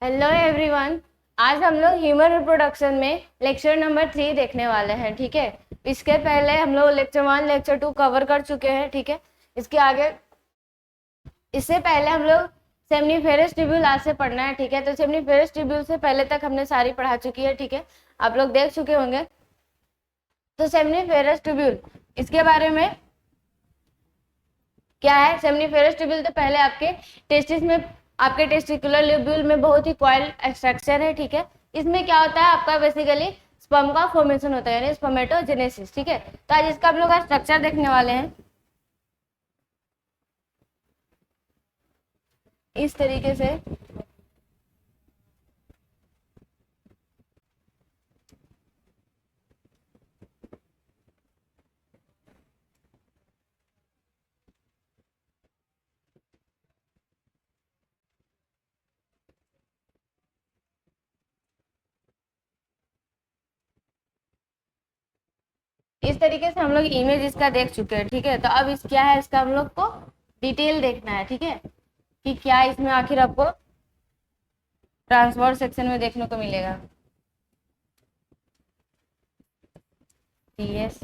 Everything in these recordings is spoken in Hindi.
Hello everyone. आज हम लोग ह्यूमन रिप्रोडक्शन में लेक्चर नंबर 3 देखने वाले हैं। ठीक है, इसके पहले हम लोग लेक्चर 1 लेक्चर 2 कवर कर चुके हैं। ठीक है, इसके आगे इससे पहले हम लोग सेमनीफेरस ट्यूब्यूल आज से पढ़ना है। ठीक है, तो सेमनीफेरस ट्यूब्यूल से पहले तक हमने सारी पढ़ा चुकी है। ठीक है, आप लोग देख चुके होंगे। तो सेमनीफेरस ट्यूब्यूल, इसके बारे में क्या है? सेमनीफेरस ट्यूब्यूल तो पहले आपके टेस्टिकुलर ट्यूब्यूल में बहुत ही कॉइल स्ट्रक्चर है। ठीक है, इसमें क्या होता है, आपका बेसिकली स्पर्म का फॉर्मेशन होता है, यानी स्पर्मेटोजेनेसिस। ठीक है, तो आज इसका हम लोग स्ट्रक्चर देखने वाले हैं इस तरीके से। इस तरीके से हम लोग इमेज इसका देख चुके हैं। ठीक है, तो अब इस क्या है, इसका हम लोग को डिटेल देखना है। ठीक है, कि क्या इसमें आखिर आपको ट्रांसवर्स सेक्शन में देखने को मिलेगा। यस,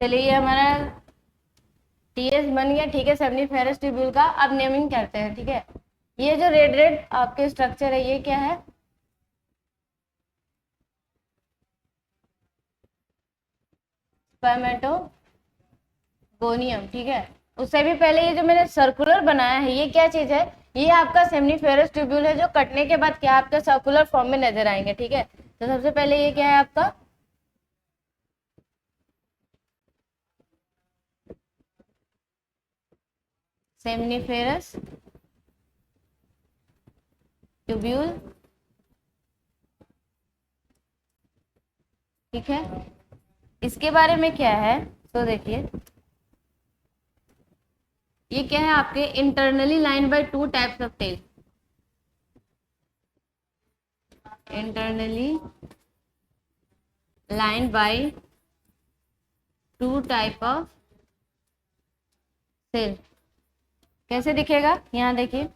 चलिए ये हमारा टीएस बन गया, ठीक है, सेमनीफेरस ट्यूब्यूल का। अब नेमिंग करते हैं, ठीक है। ये जो रेड रेड आपके स्ट्रक्चर है ये क्या है? स्पर्मेटोगोनियम, ठीक है। उससे भी पहले ये जो मैंने सर्कुलर बनाया है ये क्या चीज है? ये आपका सेमनीफेरस ट्यूब्यूल है, जो कटने के बाद क्या आपका सर्कुलर फॉर्म में नजर आएंगे, ठीक है। तो सबसे पहले ये क्या है आपका? सेमनीफेरस ट्यूब्यूल, ठीक है। इसके बारे में क्या है तो देखिए, ये क्या है आपके internally lined by two types of tell, internally lined by two type of cell. कैसे दिखेगा? यहाँ देखिए,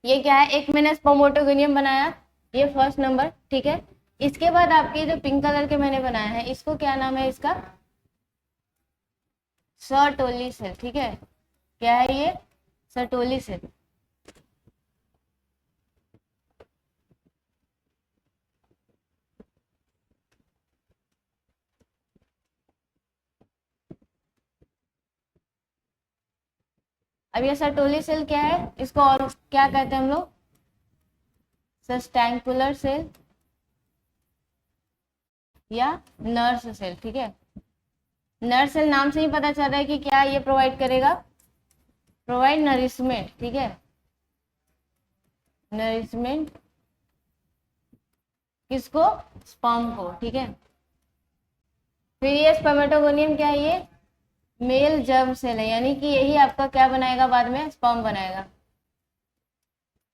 ये क्या है, एक मैंने स्पर्मेटोगोनियम बनाया, ये फर्स्ट नंबर, ठीक है। इसके बाद आपके जो पिंक कलर के मैंने बनाया है इसको क्या नाम है इसका? सर्टोली सेल, ठीक है। क्या है ये? Sertoli cell. अब ये सर्टोली सेल क्या है? इसको और क्या कहते हैं हम लोग? सस्टेंकुलर सेल या नर्स सेल, ठीक है। नर्स सेल नाम से ही पता चल रहा है कि क्या ये प्रोवाइड करेगा? प्रोवाइड नरिशमेंट, ठीक है। नरिशमेंट किसको? स्पर्म को, ठीक है। फिर ये स्पर्मेटोगोनियम क्या है? ये मेल जर्म सेल है, यानी कि यही आपका क्या बनाएगा बाद में? स्पर्म बनाएगा,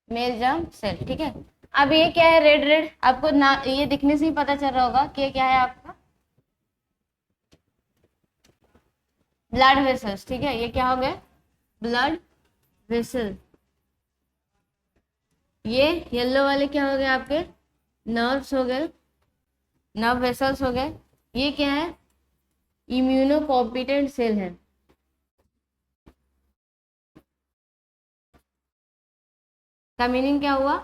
मेल जर्म सेल, ठीक है। अब ये क्या है? रेड रेड आपको ना ये दिखने से ही पता चल रहा होगा कि ये क्या है आपका? ब्लड वेसल्स, ठीक है। ये क्या हो गए? Blood vessel. ये येलो वाले क्या हो गए आपके? नर्व्स हो गए, नर्व वेसल्स हो गए। ये क्या है? इम्यूनो कॉम्पिटेंट सेल है। का मीनिंग क्या हुआ?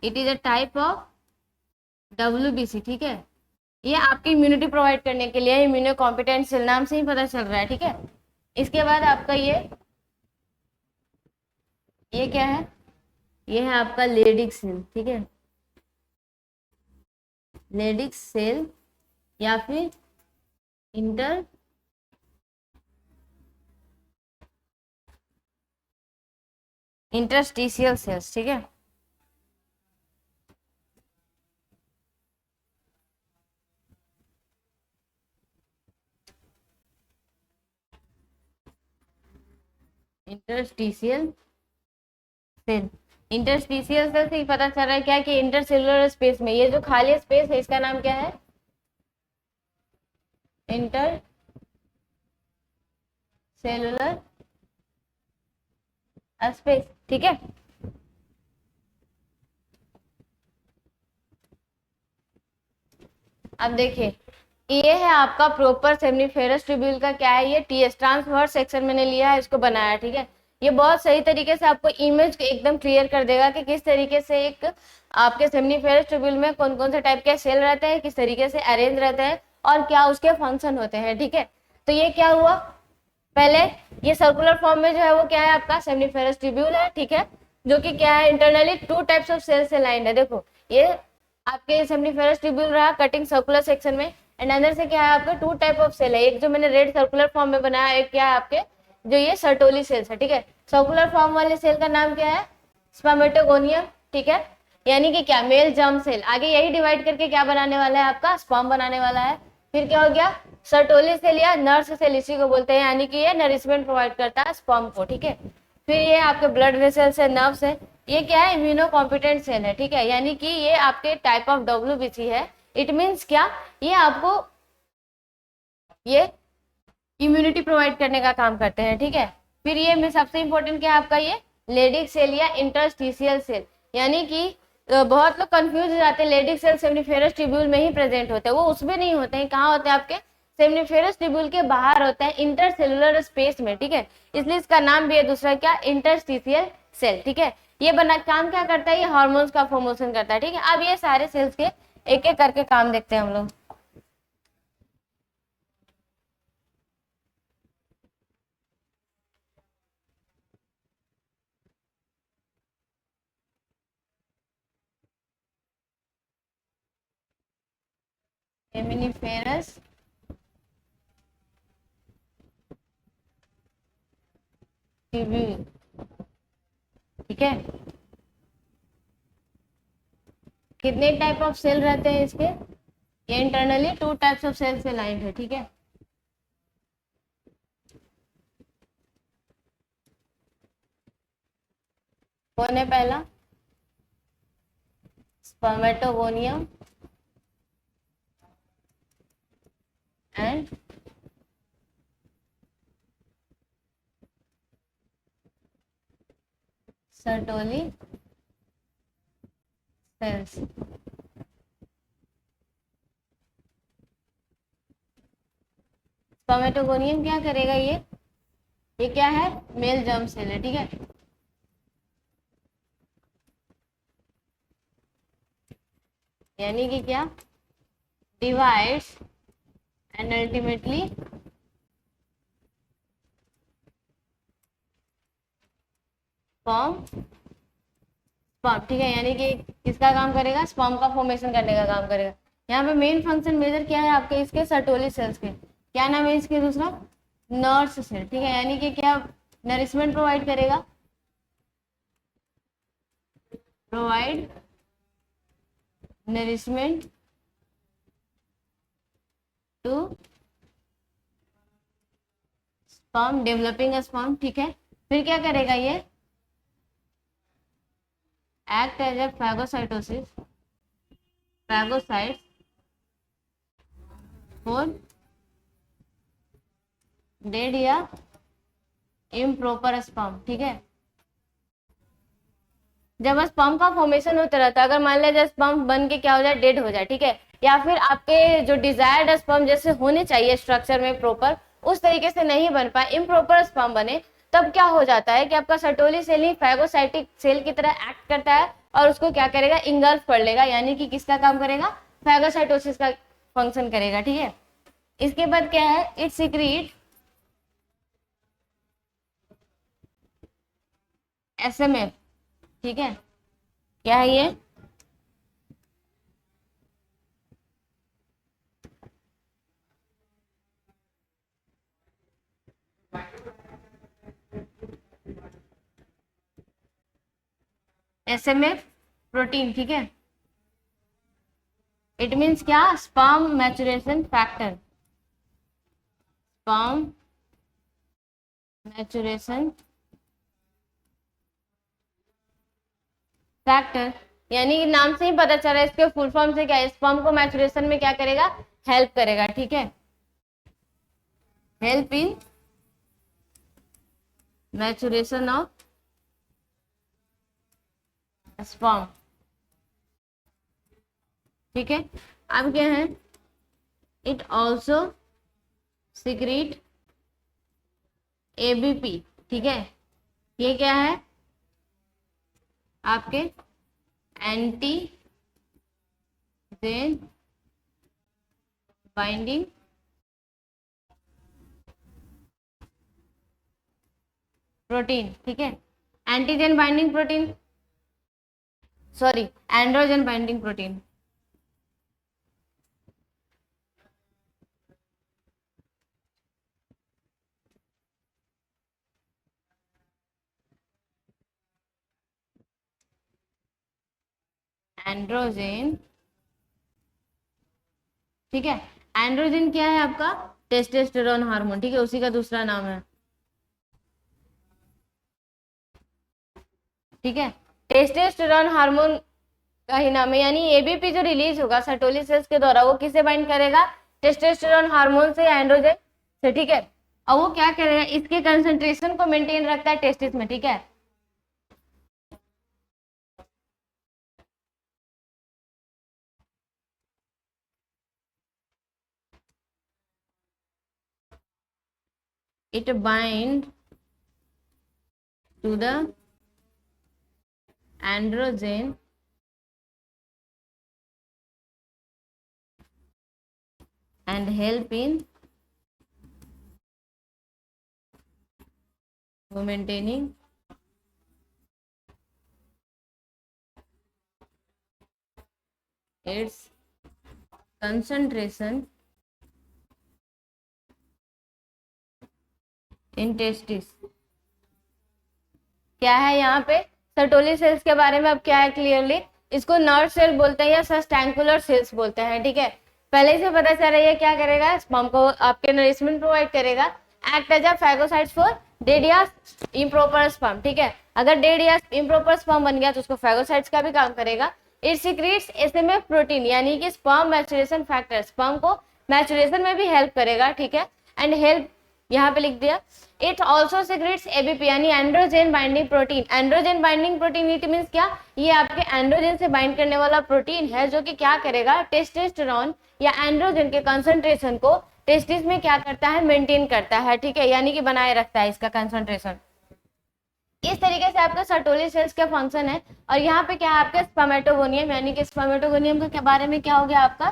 It is a type of WBC, ठीक है। ये आपकी इम्यूनिटी प्रोवाइड करने के लिए इम्यूनो कॉम्पिटेंट सेल, नाम से ही पता चल रहा है, ठीक है। इसके बाद आपका ये क्या है? ये है आपका लेडिक सेल, ठीक है। लेडिक सेल या फिर इंटरस्टिशियल सेल्स, ठीक है। इंटरस्टिशियल सेल, इंटरस्टिशियल सेल से ही पता चल रहा है क्या कि इंटरसेलुलर स्पेस में ये जो खाली स्पेस है इसका नाम क्या है? इंटर सेलुलर स्पेस, ठीक है। अब देखिए, ये है आपका प्रॉपर सेमनीफेरस ट्यूब्यूल का क्या है? ये टीएस ट्रांसवर्स सेक्शन मैंने लिया है, इसको बनाया, ठीक है। ये बहुत सही तरीके से आपको इमेज एकदम क्लियर कर देगा कि किस तरीके से एक आपके सेमनीफेरस ट्यूब्यूल में कौन कौन से टाइप के सेल रहते हैं, किस तरीके से अरेंज रहते हैं और क्या उसके फंक्शन होते हैं, ठीक है। तो ये क्या हुआ? पहले ये सर्कुलर फॉर्म में जो है वो क्या है आपका? सेमनीफेरस ट्यूब्यूल है, ठीक है, जो कि क्या है? Internally two types of cell से लाइंड है। देखो ये आपके सेमनीफेरस ट्यूब्यूल रहा कटिंग सर्कुलर सेक्शन में, एंड अंदर से क्या है आपका? टू टाइप ऑफ सेल है, एक जो मैंने रेड सर्कुलर फॉर्म में बनाया, एक क्या है आपके जो ये सर्टोली सेल्स है, ठीक है। सर्कुलर फॉर्म वाले सेल का नाम क्या है? स्पर्मेटोगोनियम, ठीक है। यानी कि क्या? Male germ cell. आगे यही डिवाइड करके क्या बनाने वाला है आपका? स्पर्म बनाने वाला है। फिर क्या हो गया? सर्टोली सेल या नर्स सेल इसी को बोलते हैं, यानी कि ये नरिशमेंट प्रोवाइड करता है स्पर्म को, ठीक है। फिर ये आपके ब्लड वेसल्स है, नर्व्स है। ये क्या है? इम्यूनो कॉम्पिटेंट सेल है, ठीक है, यानी कि ये आपके टाइप ऑफ WBC है। इट मीन्स क्या? ये आपको ये इम्यूनिटी प्रोवाइड करने का काम करते हैं, ठीक है। फिर ये में सबसे इंपॉर्टेंट क्या है आपका? ये लेडिक सेल या इंटरस्टिशियल सेल, यानी कि बहुत लोग कंफ्यूज हो जाते हैं, लेडिक सेल सेमिनिफेरस ट्यूब्यूल में ही प्रेजेंट होते हैं, वो उसमें नहीं होते हैं। कहाँ होते हैं आपके? सेमिनिफेरस ट्यूब्यूल के बाहर होता है, इंटरसेलुलर स्पेस में, ठीक है। इसलिए इसका नाम भी है दूसरा क्या, इंटरस्टिशियल सेल, ठीक है। ये बना काम क्या करता है, ये हार्मोन्स का फॉर्मेशन करता है, ठीक है। अब ये सारे सेल्स के एक एक करके काम देखते हैं हम लोग। सेमिनिफेरस ट्यूब्यूल, ठीक है। कितने टाइप ऑफ सेल रहते हैं इसके? ये इंटरनली 2 टाइप्स ऑफ सेल से लाइंड है, ठीक है। कौन है पहला? Spermatogonium and Sertoli cells. Spermatogonium क्या करेगा, ये क्या है, मेल जर्म सेल है, ठीक है। यानी कि क्या, divides and ultimately form sperm, ठीक है। यानी कि किसका काम करेगा, स्पर्म का फॉर्मेशन करने का काम करेगा। यहाँ पे मेन फंक्शन मेजर क्या है आपके इसके, सर्टोली सेल्स के, क्या नाम है इसके दूसरा, नर्स सेल, ठीक है। यानी कि क्या, नरिशमेंट प्रोवाइड करेगा, provide nourishment to sperm, developing sperm, ठीक है। फिर क्या करेगा ये, act as a phagocytosis, phagocytes for dead या इम्प्रॉपर स्पर्म, ठीक है। जब स्पर्म का फॉर्मेशन होता रहता है, अगर मान लिया जाए स्पर्म बन के क्या हो जाए, डेड हो जाए, ठीक है, या फिर आपके जो डिजायर्ड स्पर्म जैसे होने चाहिए स्ट्रक्चर में प्रॉपर, उस तरीके से नहीं बन पाए, इम्प्रॉपर स्पर्म बने, तब क्या हो जाता है कि आपका सर्टोली सेल ही फैगोसाइटिक सेल की तरह एक्ट करता है और उसको क्या करेगा, इंगल्फ कर लेगा, यानी कि किसका काम करेगा, फैगोसाइटोसिस का फंक्शन करेगा, ठीक है। इसके बाद क्या है, इट सीक्रेट एसएमएफ, ठीक है। क्या है ये, एसएमएफ प्रोटीन, ठीक है। इट मीन्स क्या, sperm maturation factor, sperm maturation factor, यानी कि नाम से ही पता चल रहा है, इसके फुल फॉर्म से क्या है, स्पर्म को मैचुरेशन में क्या करेगा, हेल्प करेगा, ठीक है। Help in maturation of sperm, ठीक है। अब क्या है, इट ऑल्सो सीक्रेट एबीपी, ठीक है। ये क्या है आपके, एंटी जेन बाइंडिंग प्रोटीन, ठीक है। Antigen binding protein, sorry, androgen binding protein, androgen, ठीक है। एंड्रोजन क्या है आपका, टेस्टोस्टेरोन हार्मोन, ठीक है, उसी का दूसरा नाम है, ठीक है। टेस्टोस्टेरोन हार्मोन का ही नाम है, यानी एबीपी जो रिलीज होगा सर्टोली सेल्स के द्वारा, वो किसे बाइंड करेगा, टेस्टोस्टेरोन हार्मोन से, एंड्रोजन से, ठीक है। और वो क्या करेगा, इसके कंसंट्रेशन को मेंटेन रखता है टेस्टिस में, ठीक है। it bind to the androgen and help in maintaining its concentration in testis। क्या है यहाँ पे सर्टोली सेल्स के बारे में अब क्या है क्लियरली, इसको नर्व सेल बोलते हैं या सस्टेंकुलर सेल्स बोलते हैं, ठीक है। पहले से पता चल रही है क्या करेगा, स्पर्म को आपके नरिशमेंट प्रोवाइड करेगा, act as a phagocytes for dead या इम्प्रॉपर स्पर्म, ठीक है। अगर डेड या इम्प्रॉपर स्पर्म बन गया तो उसको फैगोसाइट्स का भी काम करेगा। इट सीक्रेट्स एसएमएफ प्रोटीन यानी कि स्पर्म मैचुरेशन फैक्टर, स्पर्म को मैचुरेशन में भी हेल्प करेगा, ठीक है। एंड हेल्प यहाँ पे लिख दिया। इट ऑल्सो सीक्रेट्स एबीपी यानी androgen binding protein. Androgen binding protein it means क्या, ये आपके एंड्रोजन से बाइंड करने वाला प्रोटीन है जो कि क्या करेगा, टेस्टोस्टेरोन या एंड्रोजन के कंसंट्रेशन को टेस्टिस में क्या करता है, मेंटेन करता है, ठीक है, यानी कि बनाए रखता है इसका कंसंट्रेशन। इस तरीके से आपका सर्टोली सेल्स का फंक्शन है। और यहाँ पे क्या है आपका स्पर्मेटोगोनियम, यानी कि स्पर्मेटोगोनियम के बारे में क्या हो गया आपका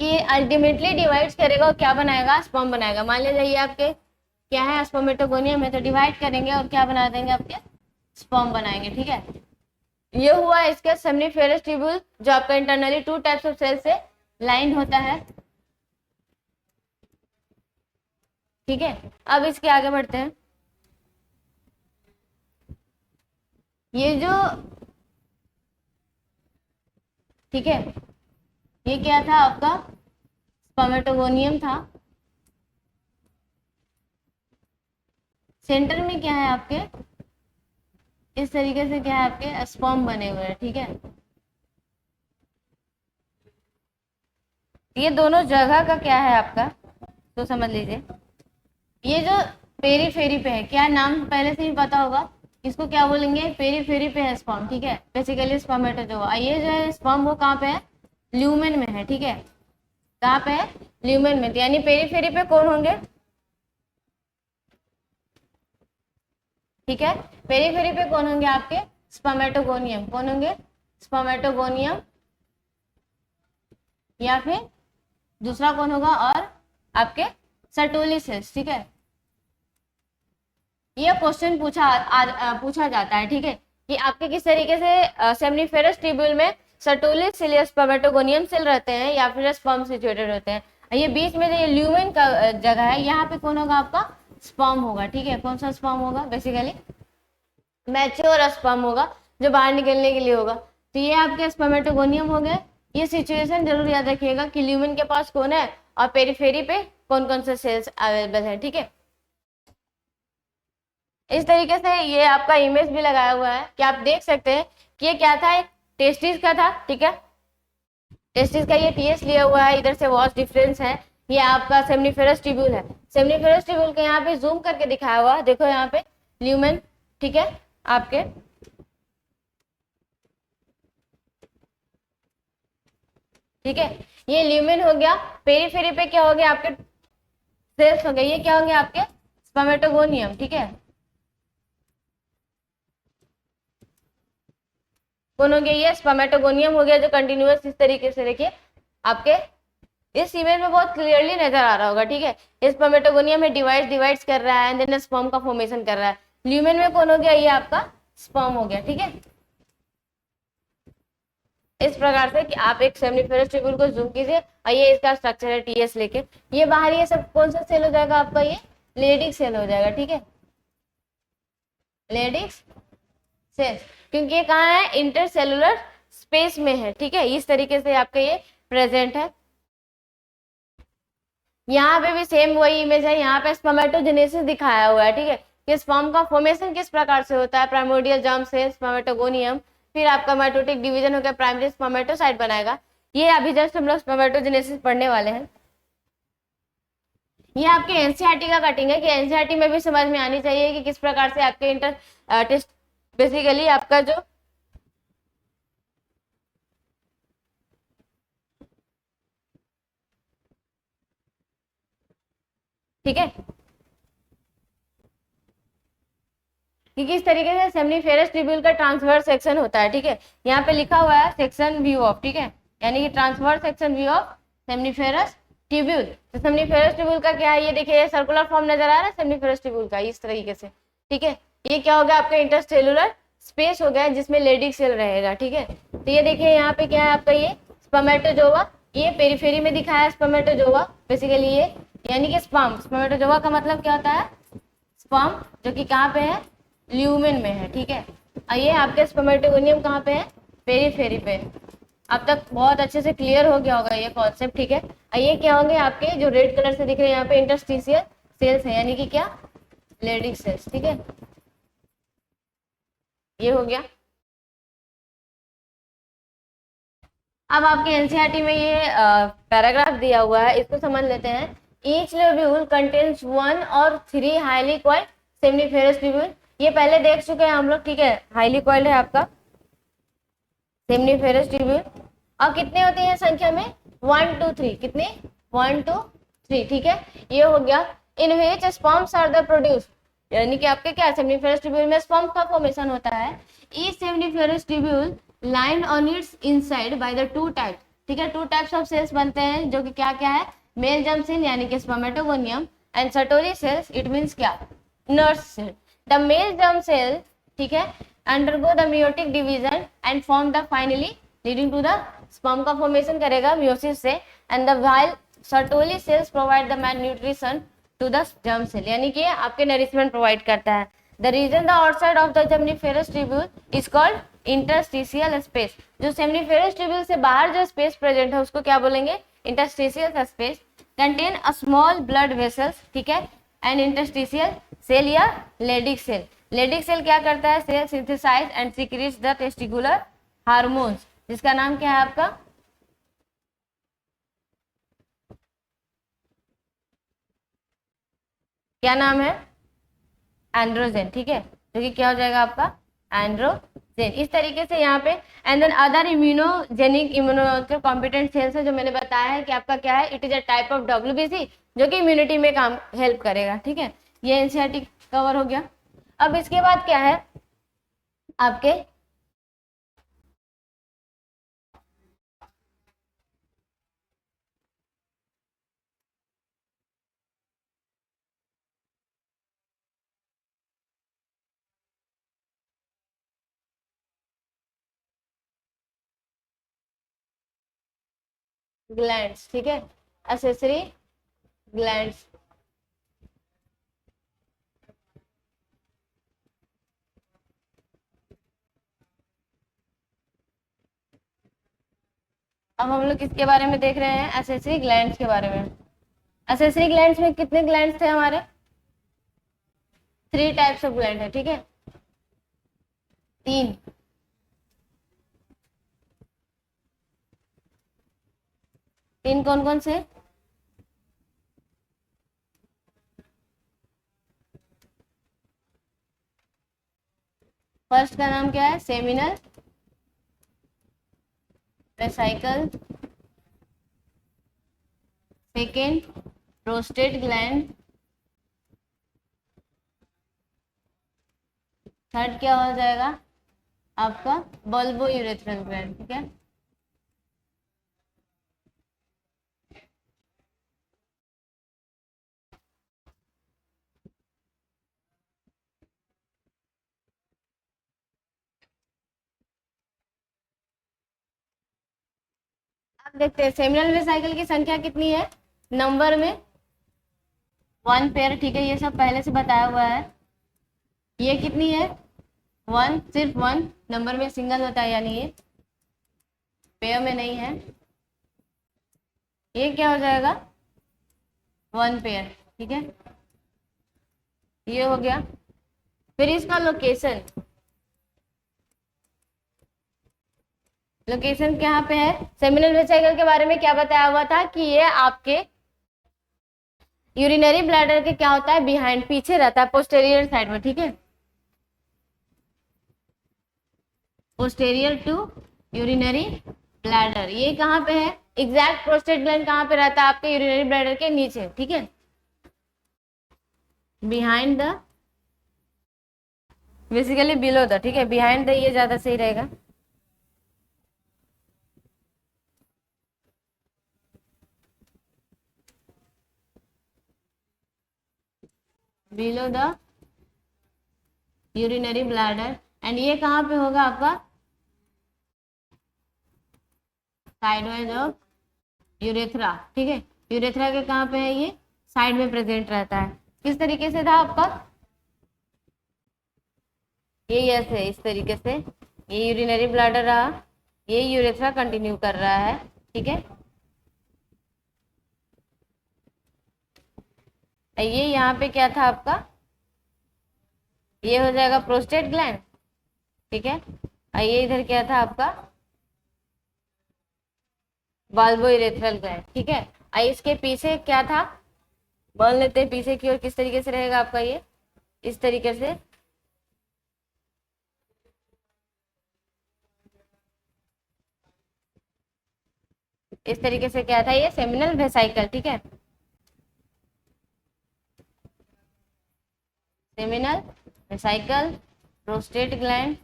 कि अल्टीमेटली डिवाइड करेगा और क्या बनाएगा, स्पर्म बनाएगा। मान लीजिए ये आपके क्या है स्पर्मेटोगोनियम है, तो डिवाइड करेंगे और क्या बना देंगे आपके, स्पर्म बनाएंगे, ठीक है। ये हुआ इसका सेमनीफेरस ट्यूब्यूल जो आपका इंटरनली 2 टाइप्स ऑफ सेल से लाइन होता है, ठीक है। अब इसके आगे बढ़ते हैं। ये जो ठीक है, ये क्या था आपका स्पर्मेटोगोनियम था, सेंटर में क्या है आपके इस तरीके से क्या है आपके स्पर्म बने हुए हैं, ठीक है। ये दोनों जगह का क्या है आपका तो समझ लीजिए। ये जो पेरीफेरी पे है, क्या नाम पहले से ही पता होगा, इसको क्या बोलेंगे, पेरीफेरी पे है स्पर्म, ठीक है, बेसिकली स्पर्मेटोजोआ। ये जो है स्पर्म वो कहाँ पे है, ल्यूमेन में है, ठीक है। कहाँ पे है, ल्यूमेन में, यानी पेरीफेरी पे कौन होंगे, ठीक है, पेरीफेरी पे कौन होंगे आपके स्पर्मेटोगोनियम, कौन होंगे स्पर्मेटोगोनियम, या फिर दूसरा कौन होगा और आपके सर्टोली सेल्स, ठीक है। ये क्वेश्चन पूछा जाता है, ठीक है, कि आपके किस तरीके से सेमनीफेरस ट्यूब्यूल में सर्टोली सेल या स्पर्मेटोगोनियम सेल रहते हैं या फिर स्पर्म सिचुएटेड होते हैं। ये बीच में जो ये ल्यूमेन का जगह है, यहाँ पे कौन होगा आपका स्पर्म होगा, ठीक है। कौन सा स्पर्म होगा, बेसिकली मैच्योर स्पर्म होगा जो बाहर निकलने के लिए होगा। तो ये आपके स्पर्मेटोगोनियम हो गए। ये सिचुएशन जरूर याद रखिएगा कि ल्यूमेन के पास कौन है और पेरीफेरी पे कौन कौन से सेल्स अवेलेबल है, ठीक है। इस तरीके से ये आपका इमेज भी लगाया हुआ है कि आप देख सकते हैं कि ये क्या था, एक टेस्टिस का था, ठीक है। टेस्टिस का ये टीएस लिया हुआ है, इधर से वॉच डिफरेंस है। ये आपका सेमनीफेरस ट्यूब्यूल है। सेमनीफेरस ट्यूब्यूल को यहाँ पे जूम करके दिखाया हुआ है, देखो यहाँ पे ल्यूमेन, ठीक है आपके, ठीक है। ये ल्यूमेन हो गया। पेरीफेरी पे क्या हो गया आपके सेल्स हो गए, ये क्या होंगे आपके स्पर्मेटोगोनियम, ठीक है। कौन हो गया, ये स्पर्मेटोगोनियम हो गया जो कंटिन्यूअस इस तरीके से देखिए आपके इस इमेज में बहुत क्लियरली नजर आ रहा होगा, ठीक है। इस स्पर्मेटोगोनियम में डिवाइड्स कर रहा है एंड देन स्पर्म का फॉर्मेशन कर रहा है। ल्यूमेन में कौन हो गया, ये आपका स्पर्म हो गया, ठीक है। इस प्रकार से कि आप एक सेमनीफेरस ट्यूब्यूल को जूम कीजिए और ये इसका स्ट्रक्चर है टीएस लेके। ये बाहर ये सब कौन सा सेल हो जाएगा आपका, ये लेडिक सेल हो जाएगा, ठीक है, लेडिक सेल, क्योंकि ये कहाँ है इंटरसेलुलर स्पेस में है, ठीक है। इस तरीके से आपका ये प्रेजेंट है। यहाँ पे भी सेम वही इमेज है, यहाँ पे स्पर्मेटोजेनेसिस दिखाया हुआ है, ठीक है, कि स्पर्म का फॉर्मेशन किस प्रकार से होता है, प्राइमोर्डियल जर्म से स्पर्मेटोगोनियम, फिर आपका माइटोटिक डिवीजन होकर प्राइमरी स्पर्मेटोसाइट बनाएगा। ये अभी जस्ट हम लोग स्पर्मेटोजेनेसिस पढ़ने वाले हैं। ये आपके एनसीईआरटी का कटिंग है कि एनसीईआरटी में भी समझ में आनी चाहिए कि किस प्रकार से आपके इंटर टेस्ट बेसिकली आपका जो ठीक है कि किस तरीके से सेमनीफेरस ट्यूब्यूल का ट्रांसवर्स सेक्शन होता है, ठीक है। यहाँ पे लिखा हुआ है सेक्शन व्यू ऑफ, ठीक है, यानी कि transverse section view of seminiferous tubule. तो सेमनीफेरस ट्यूब्यूल का क्या है, ये देखिए ये सर्कुलर फॉर्म नजर आ रहा है सेमनीफेरस ट्यूब्यूल का इस तरीके से, ठीक है। ये क्या हो गया आपका इंटरसेलुलर स्पेस हो गया जिसमें लेडिक सेल रहेगा, ठीक है। तो ये देखिए यहाँ पे क्या है आपका ये स्पर्मेटोजोआ, ये पेरिफेरी में दिखाया है स्पर्मेटोजोआ बेसिकली ये, यानी कि स्पर्म। स्पर्मेटोजोआ का मतलब क्या होता है, स्पर्म, जो कि कहाँ पे है, ल्यूमेन में है, ठीक है। और ये आपके स्पर्मेटोगोनियम कहाँ पे है, पेरिफेरी पे। अब तक बहुत अच्छे से क्लियर हो गया होगा ये कॉन्सेप्ट, ठीक है। और ये क्या होंगे आपके जो रेड कलर से दिख रहे हैं यहाँ पे इंटरस्टिशियल सेल्स है, यानी कि क्या, लेडिक सेल्स, ठीक है। ये हो गया। अब आपके एनसीईआरटी में ये पैराग्राफ दिया हुआ है, इसको समझ लेते हैं। ईच लोब्यूल कंटेन्स 1 और 3 हाईली कॉइल्ड सेमनीफेरस ट्यूब्यूल। ये पहले देख चुके हैं हम लोग, ठीक है। हाईली कॉइल्ड है आपका सेमनीफेरस ट्यूब्यूल, और कितने होते हैं संख्या में, 1 2 3, कितने, 1 2 3, ठीक है। ये हो गया। इन विच स्पर्म्स आर द प्रोड्यूस, यानी कि आपके क्या सेमनीफेरस ट्यूब्यूल में स्पर्म का फॉर्मेशन होता है। Each seminiferous tubule line on it's inside by the 2 type, ठीक है। 2 टाइप्स ऑफ सेल्स बनते हैं जो कि क्या क्या है, मेल जर्म सेल यानी कि spermatogonium and Sertoli cells, it means क्या, nurse cell. The male germ cell, ठीक है, undergo the meiotic division and form the finally leading to the sperm का फॉर्मेशन करेगा मियोसिस से, and the while Sertoli cells provide the nutrition to the germ cell, यानी कि आपके नरिशमेंट प्रोवाइड करता है। The region the outside of the seminiferous tubule is called interstitial space. जो सेमनीफेरस ट्यूब्यूल से बाहर जो स्पेस प्रेजेंट है उसको क्या बोलेंगे, interstitial space. Contain a small blood vessels, ठीक है, एंड इंटरस्टिशियल सेल या लेडिक सेल। लेडिक सेल क्या करता है, cell synthesise and secretes the testicular hormones, जिसका नाम क्या है आपका, क्या नाम है, एंड्रोजन, ठीक है, जो कि क्या हो जाएगा आपका एंड्रोजन। इस तरीके से यहाँ पे and then other immunogenic immunological competent cells है जो मैंने बताया है कि आपका क्या है, it is a type of WBC जो कि इम्यूनिटी में काम हेल्प करेगा, ठीक है। ये एनसीईआरटी कवर हो गया। अब इसके बाद क्या है आपके ग्लैंड्स, ठीक है, एक्सेसरी ग्लैंड्स। अब हम लोग किसके बारे में देख रहे हैं, एक्सेसरी ग्लैंड्स के बारे में। एक्सेसरी ग्लैंड्स में कितने ग्लैंड्स थे हमारे, 3 टाइप्स ऑफ ग्लैंड है, ठीक है, 3। तीन कौन कौन से, फर्स्ट का नाम क्या है, seminal vesicle, second prostate gland, third क्या हो जाएगा आपका बल्बो यूरेथ्रल ग्लैंड, ठीक है। अब देखते हैं सेमिनल वेसाइकल की संख्या कितनी है, नंबर में 1 पेयर, ठीक है, ये सब पहले से बताया हुआ है। ये कितनी है, 1, सिर्फ 1 नंबर में, सिंगल होता है यानी ये पेयर में नहीं है। ये क्या हो जाएगा 1 पेयर, ठीक है, ये हो गया। फिर इसका लोकेशन, लोकेशन कहाँ पे है, सेमिनल वेसाइकल के बारे में क्या बताया हुआ था कि ये आपके यूरिनरी ब्लैडर के क्या होता है, बिहाइंड, पीछे रहता है, पोस्टेरियर साइड में, ठीक है, पोस्टेरियर टू यूरिनरी ब्लैडर। ये कहाँ पे है, एग्जैक्ट प्रोस्टेट ग्लैंड कहाँ पे रहता है आपके यूरिनरी ब्लैडर के नीचे, ठीक है, behind the basically below the, ठीक है, बिहाइंड द ये ज्यादा सही रहेगा। Below the urinary bladder, and ये कहाँ पे होगा आपका, साइडवेज ऑफ यूरेथ्रा, ठीक है। यूरेथ्रा के कहाँ पे है ये, साइड में प्रेजेंट रहता है। किस तरीके से था आपका, ये ऐसे इस तरीके से, ये यूरिनरी ब्लैडर रहा, ये यूरेथ्रा कंटिन्यू कर रहा है, ठीक है। ये यहाँ पे क्या था आपका, ये हो जाएगा प्रोस्टेट ग्लैंड, ठीक है। ये इधर क्या था आपका, बाल्बोइरेथ्रल ग्लैंड, ठीक है। इसके पीछे क्या था, बोल लेते हैं पीछे की ओर किस तरीके से रहेगा आपका, ये इस तरीके से, इस तरीके से क्या था, ये सेमिनल वेसाइकल, ठीक है। सेमिनल वेसाइकल, प्रोस्टेट ग्लैंड,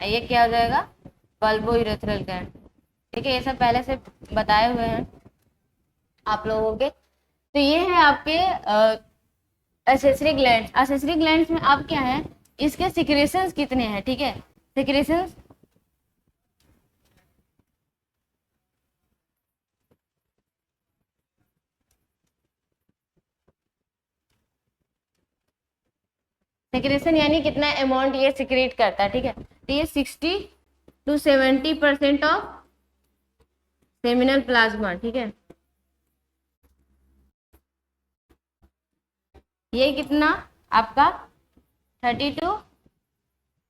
ये क्या हो जाएगा, बल्बोइरेथ्रल ग्लैंड, ठीक है। ये सब पहले से बताए हुए हैं आप लोगों के। तो ये है आपके एसेसरी ग्लैंड। एसेसरी ग्लैंड्स में आप क्या है, इसके सिक्रेशंस कितने हैं, ठीक है। सिक्रेशंस सिक्रेशन यानी कितना अमाउंट ये सिक्रेट करता है, ठीक है। तो ये 60 to 70% ऑफ सेमिनल प्लाज्मा, ठीक है। ये कितना आपका 30 to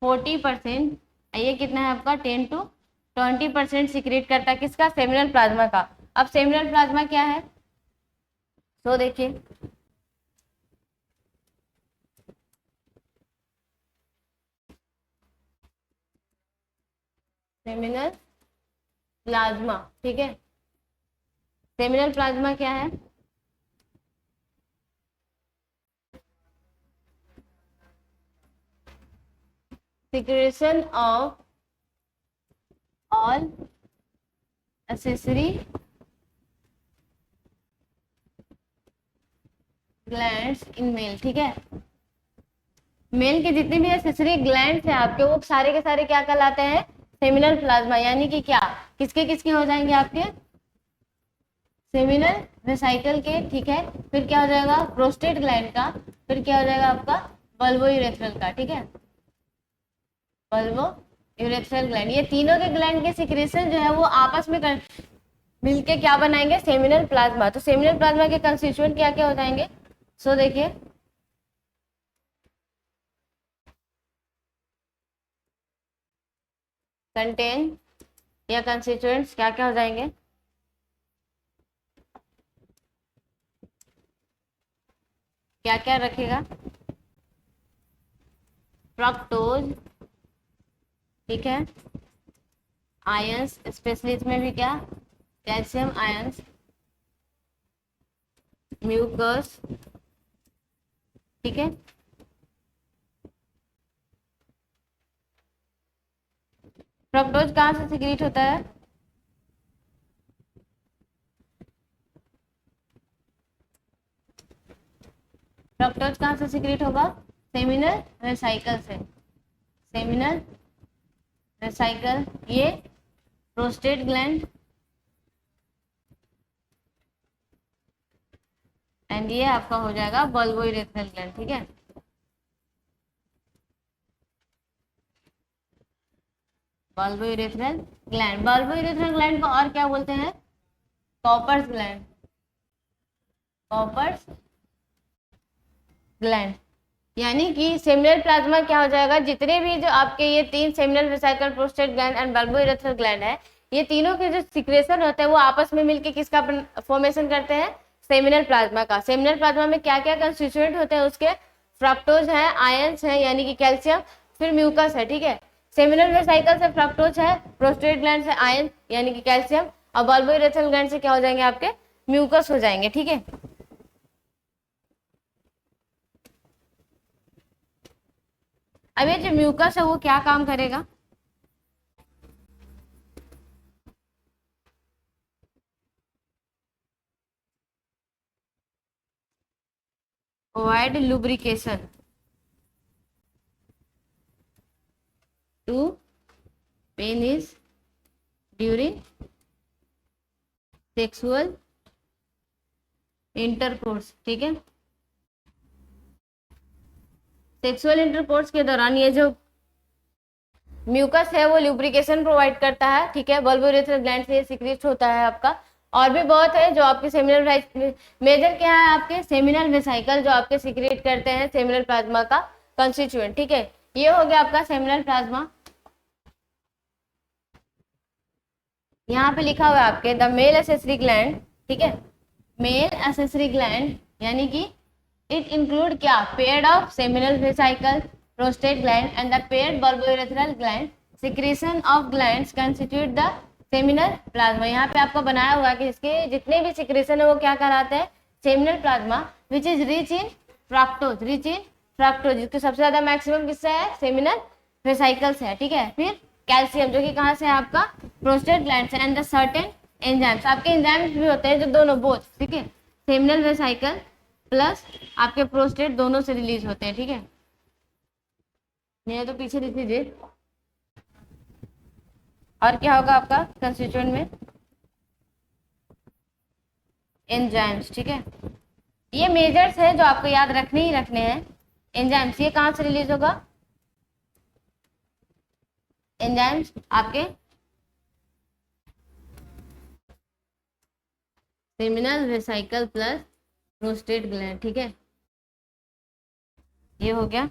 40%, ये कितना है आपका 10 to 20% सिक्रेट करता है, किसका, सेमिनल प्लाज्मा का। अब सेमिनल प्लाज्मा क्या है, तो देखिए सेमिनल प्लाज्मा, ठीक है। सेमिनल प्लाज्मा क्या है, secretion of all accessory glands in male, ठीक है। मेल के जितने भी एसेसरी ग्लैंड्स हैं आपके, वो सारे के सारे क्या कहलाते हैं, सेमिनल प्लाज्मा, यानी कि क्या, किसके किसके हो जाएंगे आपके, सेमिनल वेसाइकल के, ठीक है। फिर क्या हो जाएगा, प्रोस्टेट ग्लैंड का, फिर क्या हो जाएगा आपका, बल्बोइरेथ्रल का, ठीक है। बल्बोइरेथ्रल ग्लैंड, ये तीनों के ग्लैंड के सिक्रेशन जो है वो आपस में मिलके क्या बनाएंगे, सेमिनल प्लाज्मा। तो सेमिनल प्लाज्मा के कंस्टिट्यूएंट क्या क्या हो जाएंगे, सो देखिए कंटेन या कंस्टिट्यूएंट्स क्या क्या हो जाएंगे, क्या क्या रखेगा, फ्रक्टोज, ठीक है, आयंस, स्पेशली इसमें भी क्या, कैल्शियम आयंस, म्यूकस, ठीक है। फ्रक्टोज कहाँ से सिक्रीट होता है, फ्रक्टोज कहाँ से सिक्रीट होगा, सेमिनल वेसाइकल से, सेमिनल वेसाइकल, ये प्रोस्टेट ग्लैंड, एंड ये आपका हो जाएगा बल्बोइरेथ्रल ग्लैंड, ठीक है। बल्बोइरेथ्रल ग्लैंड, बल्बोइरेथ्रल ग्लैंड को और क्या बोलते हैं, कॉपर्स ग्लैंड, कॉपर्स ग्लैंड। यानी कि सेमिनल प्लाज्मा क्या हो जाएगा, जितने भी जो आपके ये तीन seminal vesicle, prostate gland and bulbourethral gland है, ये तीनों के जो सिक्रेशन होते हैं वो आपस में मिलके किसका फॉर्मेशन करते हैं, सेमिनल प्लाज्मा का। सेमिनल प्लाज्मा में क्या क्या कंस्टिट्यूएंट होते हैं उसके, फ्रक्टोज है, आयंस है यानी कि कैल्शियम, फिर म्यूकस है, ठीक है। सेमिनल वेसाइकल से फ्रक्टोज है, प्रोस्टेट ग्लैंड से आयन यानी कि कैल्शियम, और बल्बोइरेथ्रल ग्लैंड से क्या हो जाएंगे आपके, म्यूकस हो जाएंगे, ठीक है। अब ये जो म्यूकस है वो क्या काम करेगा, provide lubrication to penis during sexual intercourse. ठीक है, सेक्सुअल इंटरकोर्स के दौरान ये जो म्यूकस है वो ल्यूब्रिकेशन प्रोवाइड करता है। ठीक है, बल्बोरेथ्रल ग्लैंड से ये सिक्रीट होता है आपका। और भी बहुत है जो आपके सेमिनल, मेजर क्या है आपके सेमिनल वेसाइकल जो आपके सिक्रीट करते हैं सेमिनल प्लाज्मा का कंस्टिट्यूएंट। ठीक है, ये हो गया आपका सेमिनल प्लाज्मा। यहाँ पे लिखा हुआ है आपके द मेल एसेसरी ग्लैंड। ठीक है, मेल एसेसरी ग्लैंड यानी कि इट इंक्लूड क्या, paired of seminal vesicle, prostate gland and the paired bulbourethral gland. Secretion of glands constitute the seminal plasma. यहाँ पे आपको बनाया हुआ कि इसके जितने भी सिक्रीशन है वो क्या कहलाते हैं, seminal plasma, which is rich in fructose, rich in fructose, जिसको सबसे ज्यादा मैक्सिमम किससे है, सेमिनल वेसाइकल से है। ठीक है, फिर कैल्शियम जो कि कहाँ से है आपका, प्रोस्टेट ग्लैंड से, एंड द सर्टेन एंजाइम्स, आपके एंजाइम्स भी होते हैं जो दोनों बोथ, ठीक है, सेमिनल वेसाइकल प्लस आपके प्रोस्टेट दोनों से रिलीज होते हैं। ठीक है, नहीं तो पीछे लिख लीजिए। और क्या होगा आपका कंस्टिट्यूएंट में, एंजाइम्स। ठीक है, ये मेजर्स है जो आपको याद रखने ही रखने हैं। एंजाइम्स ये कहाँ से रिलीज होगा, एंजाइम्स आपके seminal vesicle plus prostate gland. ठीक है, ये हो गया।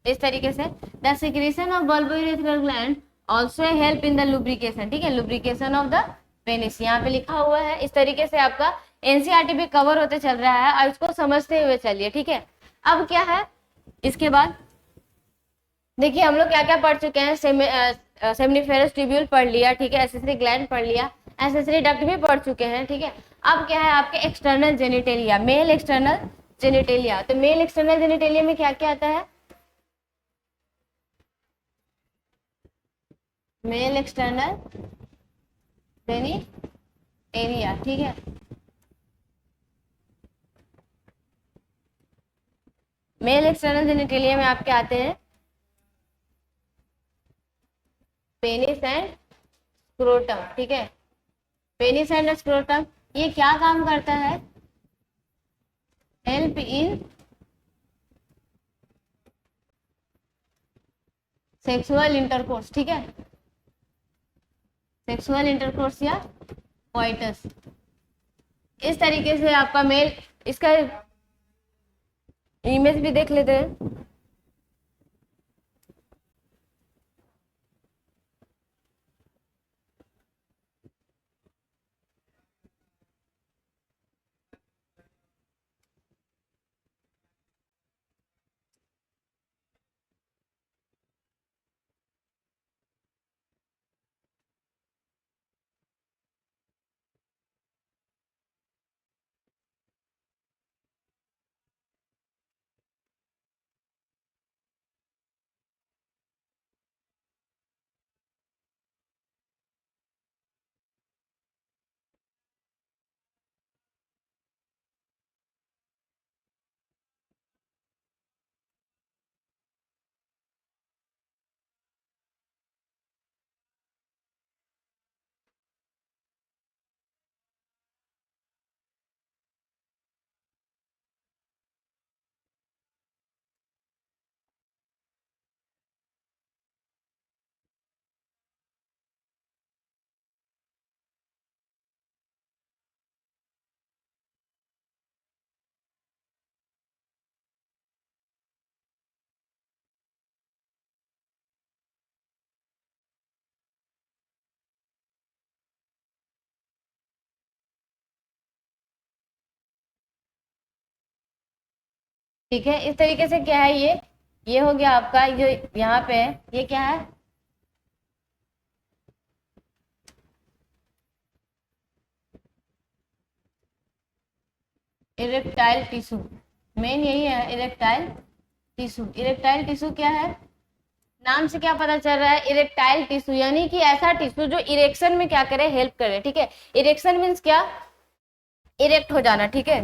इस तरीके से the secretion of bulbourethral gland also help in the lubrication. ठीक है, लुब्रिकेशन ऑफ द पेनिस यहाँ पे लिखा हुआ है। इस तरीके से आपका एनसीईआरटी भी कवर होते चल रहा है और इसको समझते हुए चलिए। ठीक है, अब क्या है इसके बाद देखिए हम लोग क्या क्या पढ़ चुके हैं, सेमिनिफेरस ट्यूब्यूल पढ़ लिया। ठीक है, एसेसरी ग्लैंड पढ़ लिया, एसेसरी डक्ट भी पढ़ चुके हैं। ठीक है, अब क्या है आपके external genitalia, male external genitalia. तो मेल एक्सटर्नल जेनिटेलिया में क्या क्या आता है, मेल एक्सटर्नल जेनिटेलिया। ठीक है, मेल एक्सटर्नल जेनिटेलिया में आपके आते हैं पेनिस एंड स्क्रोटम। ठीक है, पेनिस एंड स्क्रोटम ये क्या काम करता है, हेल्प इन सेक्सुअल इंटरकोर्स। ठीक है, सेक्सुअल इंटरकोर्स या कोइटस। इस तरीके से आपका मेल, इसका इमेज भी देख लेते हैं। ठीक है, इस तरीके से क्या है ये हो गया आपका, जो यहाँ पे है ये क्या है, इरेक्टाइल टिश्यू। मेन यही है इरेक्टाइल टिश्यू। इरेक्टाइल टिश्यू क्या है, नाम से क्या पता चल रहा है, इरेक्टाइल टिश्यू यानी कि ऐसा टिश्यू जो इरेक्शन में क्या करे, हेल्प करे। ठीक है, इरेक्शन मीन्स क्या, इरेक्ट हो जाना। ठीक है,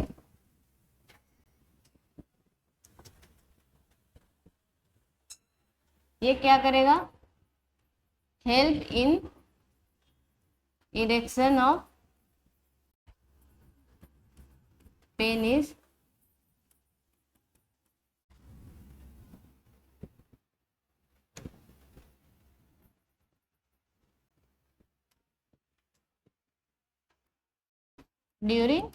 ये क्या करेगा, help in erection of penis during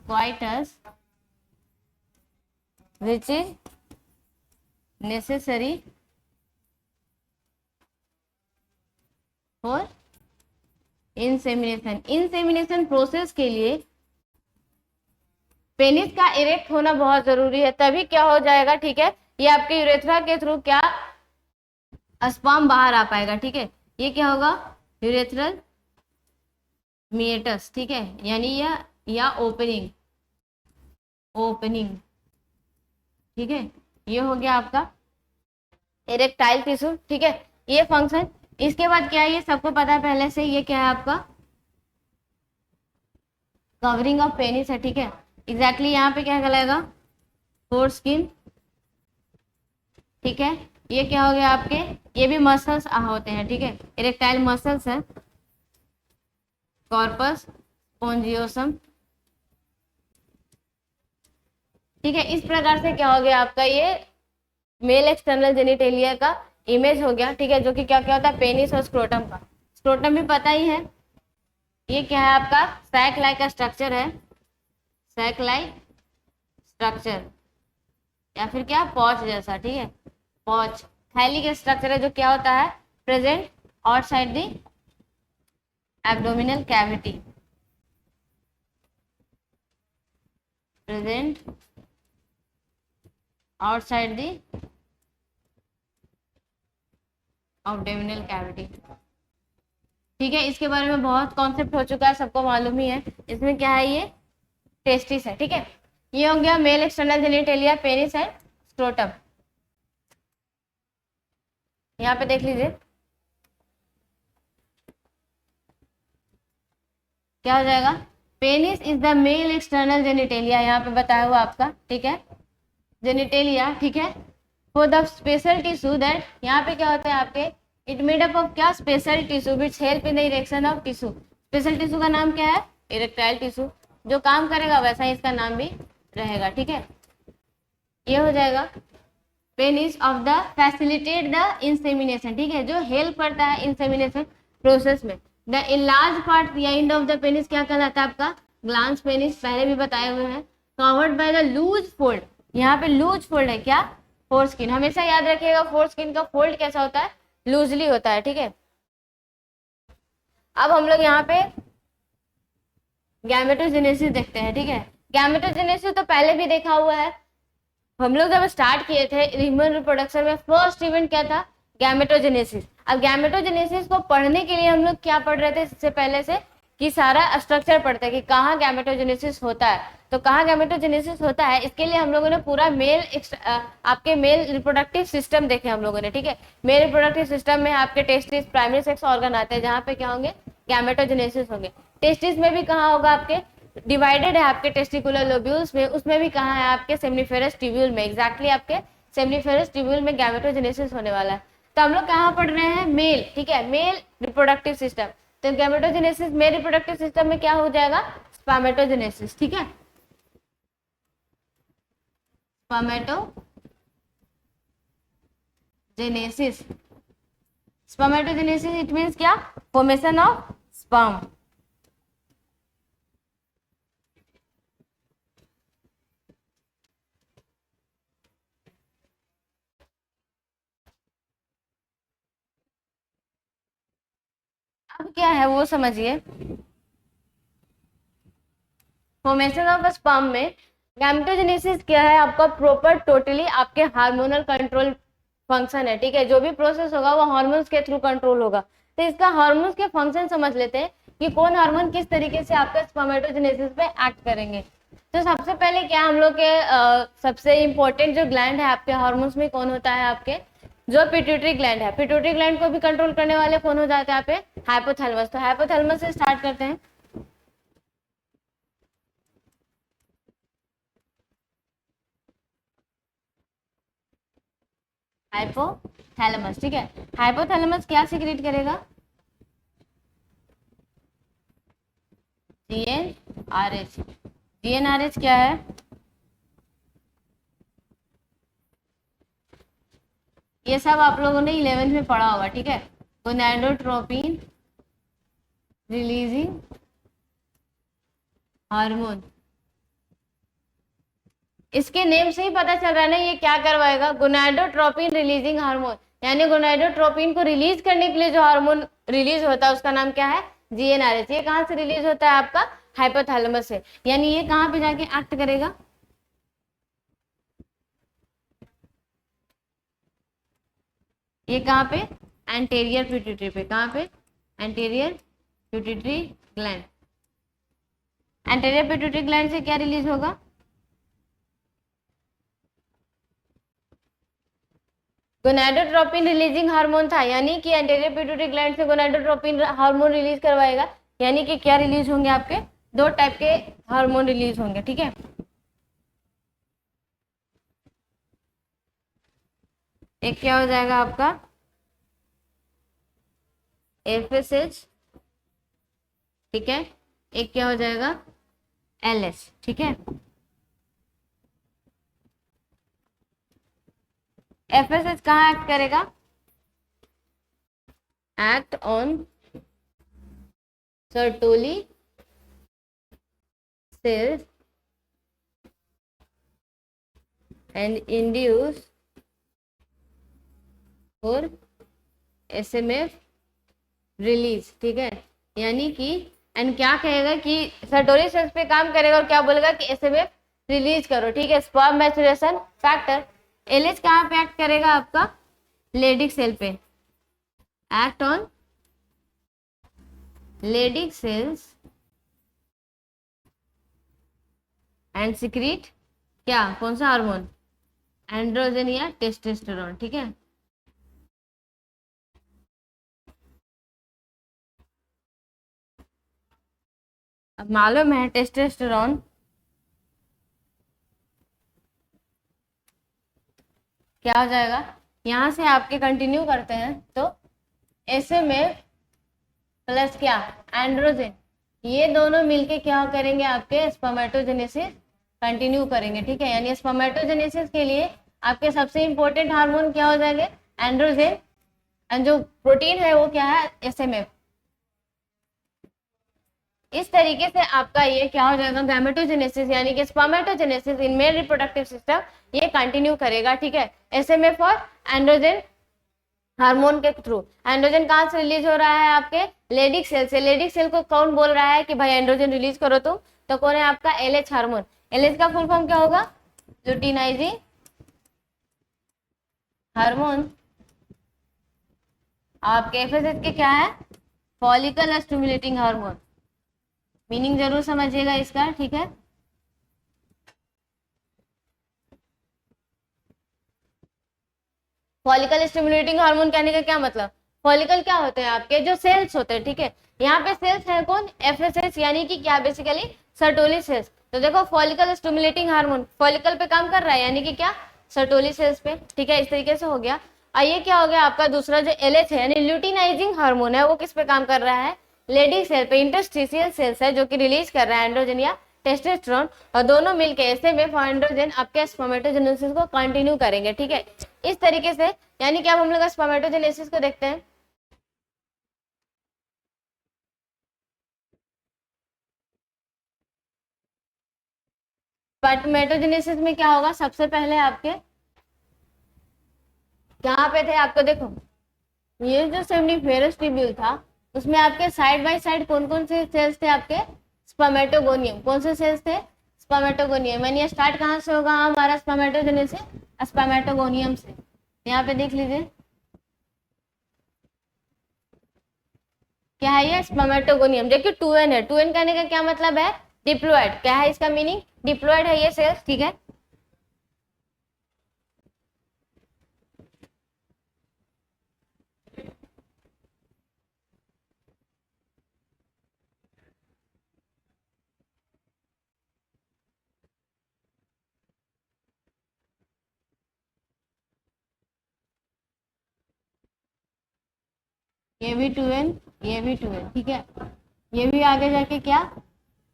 coitus which is necessary for insemination. Insemination process के लिए पेनिस का इरेक्ट होना बहुत जरूरी है, तभी क्या हो जाएगा। ठीक है, ये आपके यूरेथ्रा के थ्रू क्या स्पर्म बाहर आ पाएगा। ठीक है, ये क्या होगा, यूरेथ्रल मिएटस। ठीक है, यानी या ओपनिंग, ओपनिंग। ठीक है, ये हो गया आपका इरेक्टाइल टिश्यू। ठीक है, ये फंक्शन। इसके बाद क्या है, ये सबको पता है पहले से, ये क्या है आपका कवरिंग ऑफ पेनिस है। ठीक है, एग्जैक्टली यहाँ पे क्या कहलाएगा, फोर स्किन। ठीक है, ये क्या हो गया आपके, ये भी मसल्स होते हैं। ठीक है, इरेक्टाइल मसल्स है, कॉर्पस स्पोंजियोसम। ठीक है, इस प्रकार से क्या हो गया आपका, ये मेल एक्सटर्नल जेनिटेलिया का इमेज हो गया। ठीक है, जो कि क्या क्या होता है, पेनिस और स्क्रोटम का। स्क्रोटम भी पता ही है, ये क्या है आपका सैक लाइक का स्ट्रक्चर है, सैक लाइक स्ट्रक्चर, या फिर क्या पॉच जैसा। ठीक है, पॉच थैली का स्ट्रक्चर है, जो क्या होता है, present outside the abdominal cavity, present outside the abdominal cavity. ठीक है, इसके बारे में बहुत कॉन्सेप्ट हो चुका है, सबको मालूम ही है। इसमें क्या है, ये टेस्टिस है। ठीक है, ये हो गया male external genitalia, penis and scrotum. यहाँ पे देख लीजिए क्या हो जाएगा, penis is the male external genitalia, यहाँ पे बताया हुआ आपका। ठीक है, जेनिटेलिया। ठीक है, for the special tissue that, यहाँ पे क्या होता है आपके, इट मेड अप ऑफ क्या, special tissue which help in the erection of tissue. Special tissue का नाम क्या है, इरेक्टाइल टिश्यू। जो काम करेगा वैसा ही इसका नाम भी रहेगा। ठीक है, ये हो जाएगा penis of the facilitate the insemination. ठीक है, जो हेल्प करता है इंसेमिनेशन प्रोसेस में। द इनलार्ज पार्ट या एंड ऑफ द पेनिस क्या कहलाता है आपका, ग्लांस पेनिस, पहले भी बताए हुए हैं। Covered by the loose fold, यहाँ पे लूज फोल्ड है क्या, फोर स्किन। हमेशा याद रखिएगा फोर स्किन का फोल्ड कैसा होता है, लूजली होता है। ठीक है, अब हम लोग यहाँ पे गैमेटोजेनेसिस देखते हैं। ठीक है, गैमेटोजेनेसिस तो पहले भी देखा हुआ है, हम लोग जब स्टार्ट किए थे ह्यूमन रिप्रोडक्शन में, फर्स्ट इवेंट क्या था, गैमेटोजेनेसिस। अब गैमेटोजेनेसिस को पढ़ने के लिए हम लोग क्या पढ़ रहे थे इससे पहले से, कि सारा स्ट्रक्चर पढ़ते हैं कि कहाँ गैमेटोजेनेसिस होता है। तो कहाँ गैमेटोजेनेसिस होता है, इसके लिए हम लोगों ने पूरा आपके मेल रिप्रोडक्टिव सिस्टम देखे हम लोगों ने। ठीक है, मेल रिप्रोडक्टिव सिस्टम में आपके टेस्टिस, प्राइमरी सेक्स ऑर्गन आते हैं, जहाँ पे क्या होंगे, गैमेटोजेनेसिस होंगे। टेस्टिस में भी कहाँ होगा, आपके डिवाइडेड है आपके टेस्टिकुलर लोब्यूल्स में, उसमें भी कहाँ है, आपके सेमिनिफेरस ट्यूब्यूल में। एग्जैक्टली आपके सेमिनिफेरस ट्यूब्यूल में गैमेटोजेनेसिस होने वाला है। तो हम लोग कहाँ पढ़ रहे हैं, मेल। ठीक है, मेल रिप्रोडक्टिव सिस्टम। तो गैमेटोजेनेसिस मेल रिप्रोडक्टिव सिस्टम में क्या हो जाएगा, स्पर्मेटोजेनेसिस। ठीक है, स्पर्मेटोजेनेसिस। स्पर्मेटोजेनेसिस इट मींस क्या, फॉर्मेशन ऑफ स्पर्म। अब क्या है वो समझिए, फॉर्मेशन ऑफ स्पर्म में गैमेटोजेनेसिस क्या है, आपका प्रॉपर टोटली आपके हार्मोनल कंट्रोल फंक्शन है। ठीक है, जो भी प्रोसेस होगा वो हार्मोन्स के थ्रू कंट्रोल होगा। तो इसका हार्मोन्स के फंक्शन समझ लेते हैं कि कौन हार्मोन किस तरीके से आपका स्पर्मेटोजेनेसिस पे एक्ट करेंगे। तो सबसे पहले क्या हम लोग के सबसे इम्पोर्टेंट जो ग्लैंड है आपके हार्मोन्स में कौन होता है आपके, जो पिट्यूटरी ग्लैंड है। पिट्यूटरी ग्लैंड को भी कंट्रोल करने वाले कौन हो जाते हैं यहाँ पे, हाइपोथैलेमस। तो हाइपोथैलेमस से स्टार्ट करते हैं। हाइपोथैलेमस, ठीक है। हाइपोथैलेमस क्या सिक्रीट करेगा, जीएनआरएच। जीएनआरएच क्या है, ये सब आप लोगों ने 11th में पढ़ा होगा, ठीक है। गोनाडोट्रोपिन रिलीजिंग हार्मोन, इसके नेम से ही पता चल रहा है ना ये क्या करवाएगा, गोनाडोट्रोपिन रिलीजिंग हार्मोन। यानी गोनाडोट्रोपिन को रिलीज करने के लिए जो हार्मोन रिलीज होता है उसका नाम क्या है, जीएनआरएच। ये कहाँ से रिलीज होता है आपका, हाइपोथैलेमस से। यानी ये कहाँ पे जाके एक्ट करेगा, ये कहाँ पे, एंटीरियर पिट्यूटरी पे। कहाँ पे, anterior pituitary gland. Anterior pituitary gland से क्या रिलीज होगा, गोनाडोट्रोपिन रिलीजिंग हार्मोन था। यानी कि एंटीरियर पिट्यूटरी ग्लैंड से गोनाडोट्रोपिन हार्मोन रिलीज करवाएगा। यानी कि क्या रिलीज होंगे आपके, दो टाइप के हार्मोन रिलीज होंगे, ठीक है। एक क्या हो जाएगा आपका एफएसएच, ठीक है। एक क्या हो जाएगा एलएच, ठीक है। एफएसएच कहाँ एक्ट करेगा, act on Sertoli cells and induce और एसएमएफ रिलीज, ठीक है। यानी कि एंड क्या कहेगा कि सर्टोली सेल्स पे काम करेगा और क्या बोलेगा कि एसएमएफ रिलीज करो, ठीक है। Sperm maturation factor. एलएच कहाँ पे एक्ट करेगा आपका, लेडिक सेल पे, act on Leydig cells and secrete क्या, कौन सा हार्मोन, एंड्रोजन या टेस्टोस्टेरोन, ठीक है। अब मालूम है टेस्टोस्टेरोन क्या हो जाएगा, यहां से आपके कंटिन्यू करते हैं तो एसएमएफ प्लस क्या, एंड्रोजन, ये दोनों मिलके क्या करेंगे आपके स्पर्मेटोजेनेसिस कंटिन्यू करेंगे, ठीक है। यानी स्पर्मेटोजेनेसिस के लिए आपके सबसे इंपॉर्टेंट हार्मोन क्या हो जाएंगे, एंड्रोजन, एंड जो प्रोटीन है वो क्या है, एसएमएफ। इस तरीके से आपका ये क्या हो जाएगा, गैमेटोजेनेसिस यानी कि spermatogenesis in male reproductive system ये कंटिन्यू करेगा, ठीक है। एसएमएफ और एंड्रोजन हार्मोन के थ्रू। एंड्रोजन कहाँ से रिलीज हो रहा है, आपके लेडिक सेल से। लेडिक सेल को कौन बोल रहा है कि भाई एंड्रोजन रिलीज करो तुम, तो कौन है आपका एलएच हार्मोन। एलएच का फुल फॉर्म क्या होगा, लुटिनाइजिंग हार्मोन। आपके एफएसएच के क्या है, फॉलिकल स्टिमुलेटिंग हार्मोन। मीनिंग जरूर समझिएगा इसका, ठीक है। फॉलिकल स्टिमुलेटिंग हार्मोन कहने का क्या मतलब, फॉलिकल क्या होते हैं आपके जो सेल्स होते हैं, ठीक है। यहाँ पे सेल्स है कौन, एफएसएच, यानी कि क्या बेसिकली सर्टोली सेल्स। तो देखो फॉलिकल स्टिमुलेटिंग हार्मोन फॉलिकल पे काम कर रहा है, यानी कि क्या सर्टोली सेल्स पे, ठीक है। इस तरीके से हो गया। और ये क्या हो गया आपका दूसरा जो एलएच है यानी ल्यूटिनाइजिंग हार्मोन है, वो किस पे काम कर रहा है, लेडी सेल पे, इंटरस्टिशियल सेल्स है जो कि रिलीज कर रहा है एंड्रोजन या टेस्टोस्टेरोन, और दोनों मिलके ऐसे में एंड्रोजन आपके स्पर्मेटोजेनेसिस को कंटिन्यू करेंगे, ठीक है। इस तरीके से यानी कि अब हम लोग स्पर्मेटोजेनेसिस को देखते हैं। स्पर्मेटोजेनेसिस में क्या होगा, सबसे पहले आपके कहाँ पे थे आपको देखो, ये जो सेमिनिफेरस ट्यूब्यूल था उसमें आपके साइड बाय साइड कौन कौन से सेल्स थे आपके, स्पर्मेटोगोनियम। कौन से सेल्स थे, स्पर्मेटोगोनियम। यानी ये स्टार्ट कहाँ से होगा हमारा स्पर्मेटोजेनेसिस, स्पर्मेटोगोनियम से। यहाँ पे देख लीजिए क्या है ये, स्पर्मेटोगोनियम, जो कि 2n है। 2n कहने का क्या मतलब है, डिप्लॉयड क्या है इसका मीनिंग, डिप्लॉयड है ये सेल्स, ठीक है। ये भी 2n, ये भी 2n, ठीक है। ये भी आगे जाके क्या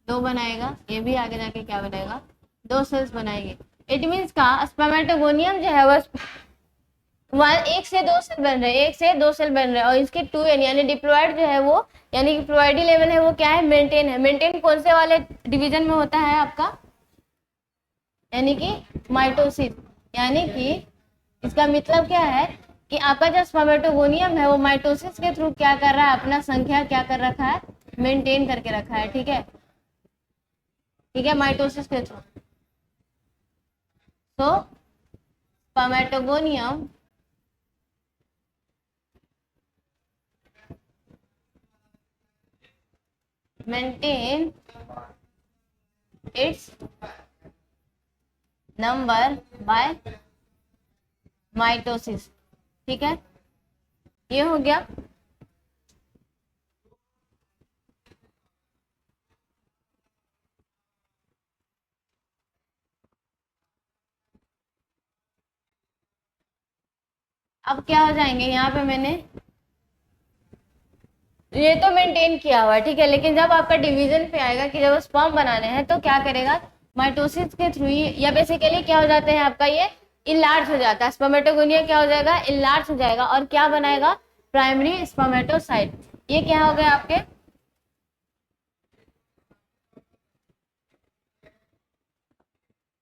दो बनाएगा, ये भी आगे जाके क्या बनाएगा, दो सेल्स बनाएंगे। इट मीन्स का स्पर्मेटोगोनियम जो है वो एक से दो सेल बन रहे हैं, एक से दो सेल बन रहे हैं, और इसके 2n यानी डिप्लॉयड जो है वो, यानी कि प्लॉयडी लेवल है वो क्या है, मेंटेन है। मेंटेन कौन से वाले डिवीजन में होता है आपका, यानी कि माइटोसिस। यानी कि इसका मतलब क्या है कि आपका जो स्पर्मेटोगोनियम है वो माइटोसिस के थ्रू क्या कर रहा है, अपना संख्या क्या कर रखा है, मेंटेन करके रखा है, ठीक है। ठीक है, माइटोसिस के थ्रू। तो spermatogonium maintain its number by mitosis, ठीक है। ये हो गया। अब क्या हो जाएंगे यहाँ पे, मैंने ये तो मेंटेन किया हुआ है, ठीक है, लेकिन जब आपका डिवीजन पे आएगा कि जब स्पर्म बनाने हैं तो क्या करेगा, माइटोसिस के थ्रू ही, या बेसिकली क्या हो जाते हैं आपका ये इनलार्ज हो जाता है, स्पर्मेटोगोनिया क्या हो जाएगा, इनलार्ज हो जाएगा, और क्या बनाएगा, प्राइमरी स्पर्मेटोसाइट। ये क्या हो गया आपके,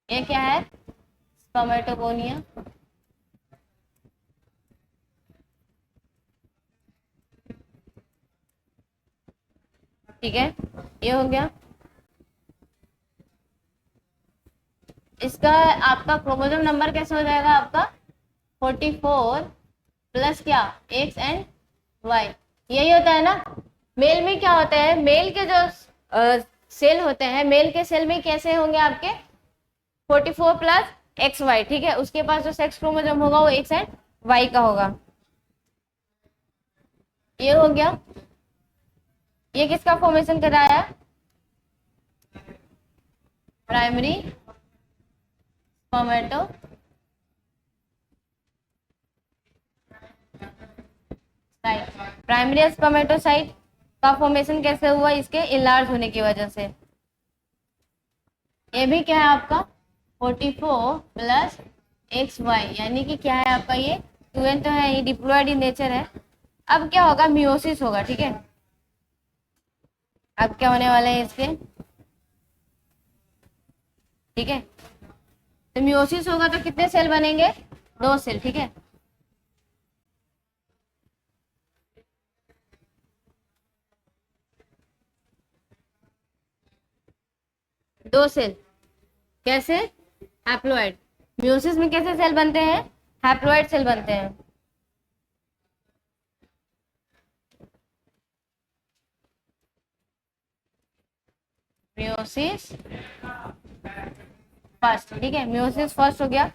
ये क्या है, स्पर्मेटोगोनिया, ठीक है। ये हो गया। इसका आपका क्रोमोसोम नंबर कैसे हो जाएगा, आपका 44 प्लस क्या, एक्स एंड वाई, यही होता है ना। मेल में क्या होता है, मेल के जो सेल होते हैं, मेल के सेल में कैसे होंगे आपके 44 प्लस एक्स वाई, ठीक है। उसके पास जो सेक्स क्रोमोसोम होगा वो एक्स एंड वाई का होगा। ये हो गया। ये किसका फॉर्मेशन कराया, प्राइमरी स्पर्मेटो प्राइमरी स्पर्मेटोसाइट का फॉर्मेशन कैसे हुआ, इसके इनलार्ज होने की वजह से। ये भी क्या है आपका 44 प्लस एक्स वाई, यानी कि क्या है आपका ये 2n तो है, ये डिप्लॉयड इन नेचर है। अब क्या होगा, मियोसिस होगा, ठीक है। अब क्या होने वाला है इसके, ठीक है, तो मियोसिस होगा तो कितने सेल बनेंगे, दो सेल, ठीक है। दो सेल कैसे, हैप्लॉइड। मियोसिस में कैसे सेल बनते हैं, हैप्लॉइड सेल बनते हैं। मियोसिस फर्स्ट, ठीक है, मियोसिस फर्स्ट हो गया।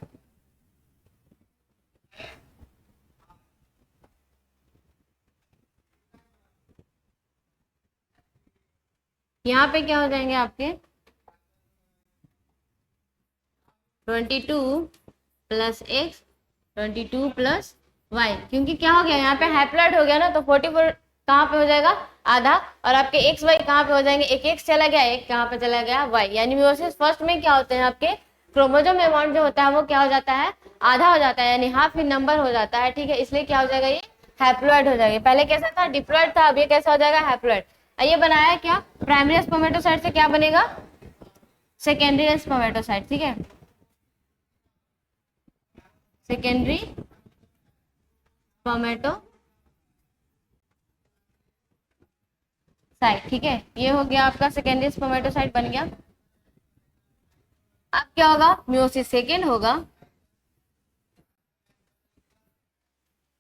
यहाँ पे क्या हो जाएंगे आपके 22 प्लस एक्स, 22 प्लस वाई, क्योंकि क्या हो गया यहाँ पे हैप्लॉइड हो गया ना, तो 44 कहाँ पे हो जाएगा, आधा, और आपके एक्स वाई कहाँ पे हो जाएंगे, एक एक्स चला गया, एक कहाँ पे चला गया, वाई। यानी मियोसिस फर्स्ट में क्या होते हैं आपके क्रोमोसोम अमाउंट जो होता है वो क्या हो जाता है, आधा हो जाता है, यानी हाफ इन नंबर हो जाता है, ठीक है। इसलिए क्या हो जाएगा, ये हैप्लॉइड हो जाएगा। पहले कैसा था, डिप्लॉइड था, अब ये कैसा हो जाएगा, हैप्लॉइड। ये बनाया क्या, प्राइमरी स्पर्मेटोसाइट से क्या बनेगा, सेकेंडरी स्पर्मेटोसाइट, ठीक है, सेकेंडरी स्पर्मेटोसाइट, ठीक है। ये हो गया आपका सेकेंडरी स्पर्मेटोसाइट बन गया। अब क्या होगा, मियोसिस सेकेंड होगा।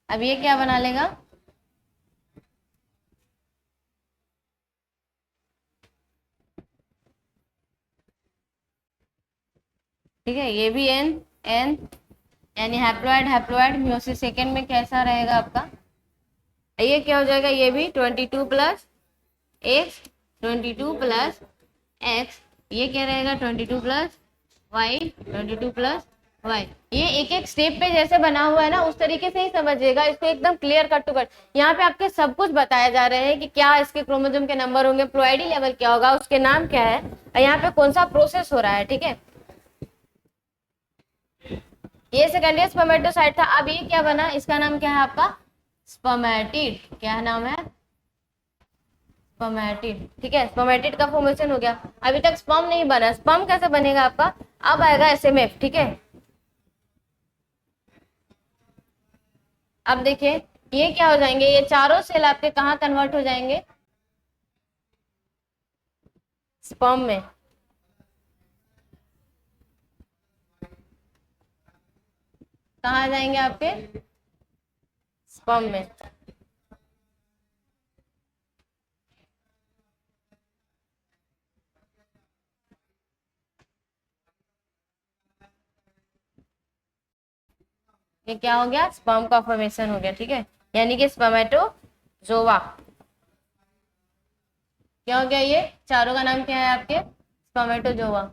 अब ये क्या बना लेगा, ठीक है, ये भी एन एन, यानी हैप्लॉइड हैप्लॉइड। मियोसिस सेकेंड में कैसा रहेगा आपका, ये क्या हो जाएगा, ये भी 22 प्लस एक्स, 22 प्लस एक्स, ये क्या रहेगा 22 प्लस वाई, 22 प्लस वाई। ये एक एक स्टेप पे जैसे बना हुआ है ना, उस तरीके से ही समझिएगा इसको, एकदम क्लियर कट टू कट। यहाँ पे आपके सब कुछ बताया जा रहे हैं कि क्या इसके क्रोमोसोम के नंबर होंगे, प्लोइडी लेवल क्या होगा, उसके नाम क्या है, और यहाँ पे कौन सा प्रोसेस हो रहा है। ठीक है, ये सेकेंडरी स्पर्मेटोसाइट था। अब ये क्या बना, इसका नाम क्या है आपका स्पर्मेटिड। क्या नाम है, स्पर्मेटिड। ठीक है, स्पर्मेटिड का फॉर्मेशन हो गया। अभी तक स्पर्म नहीं बना, स्पर्म कैसे बनेगा आपका, अब आएगा एसएमएफ। ठीक है, अब देखिए ये क्या हो जाएंगे, ये चारों सेल आपके कहाँ कन्वर्ट हो जाएंगे, स्पर्म में। कहाँ आ जाएंगे आपके, स्पर्म में। ये क्या हो गया, स्पर्म का फॉर्मेशन हो गया। ठीक है, यानी कि स्पर्मेटोजोआ। क्या हो गया, ये चारों का नाम क्या है आपके, स्पर्मेटोजोआ।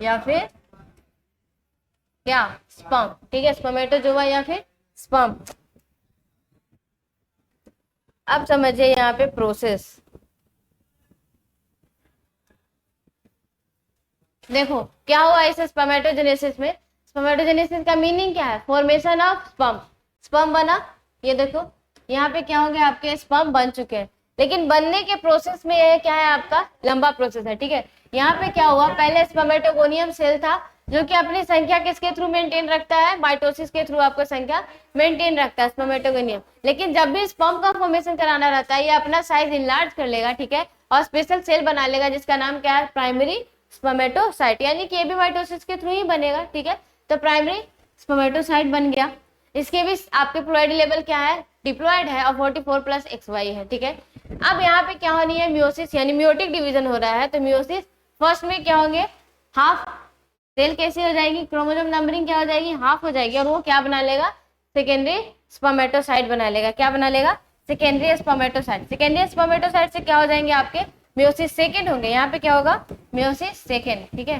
या फिर क्या, स्पर्म। ठीक है, स्पर्मेटोजोआ या फिर स्पर्म। अब समझिए यहाँ पे प्रोसेस। देखो क्या हुआ इस स्पर्मेटोजेनेसिस में, स्पर्मेटोजेनेसिस का मीनिंग क्या है, फॉर्मेशन ऑफ स्पर्म। स्पर्म बना, ये देखो यहाँ पे क्या हो गया, आपके स्पर्म बन चुके हैं। लेकिन बनने के प्रोसेस में ये क्या है, आपका लंबा प्रोसेस है। ठीक है, यहाँ पे क्या हुआ, पहले स्पर्मेटोगोनियम सेल था जो कि अपनी संख्या किसके थ्रू मेंटेन रखता है, माइटोसिस के थ्रू आपको संख्या मेंटेन रखता है स्पर्मेटोगोनियम। लेकिन जब भी स्पर्म का फॉर्मेशन कराना रहता है, ये अपना साइज इनलार्ज कर लेगा। ठीक है, और स्पेशल सेल बना लेगा जिसका नाम क्या है, प्राइमरी स्पर्मेटोसाइट, यानी कि ये भी माइटोसिस के थ्रू ही बनेगा। ठीक है, तो प्राइमरी स्पर्मेटोसाइट बन गया। इसके भी आपके प्लोइडी लेवल क्या है, डिप्लॉयड है, और 44 प्लस XY है। ठीक है, अब यहाँ पे क्या होनी है, मियोसिस, यानी मियोटिक डिवीजन हो रहा है। तो मियोसिस फर्स्ट में क्या होंगे, हाफ सेल कैसे हो जाएगी, क्रोमोसोम नंबरिंग क्या हो जाएगी, हाफ हो जाएगी, और वो क्या बना लेगा, सेकेंडरी स्पर्मेटोसाइट बना लेगा। क्या बना लेगा, सेकेंडरी स्पर्मेटोसाइट। सेकेंडरी स्पर्मेटोसाइट से क्या हो जाएंगे आपके, मियोसिस सेकेंड होंगे। यहाँ पे क्या होगा, मियोसिस सेकेंड। ठीक है,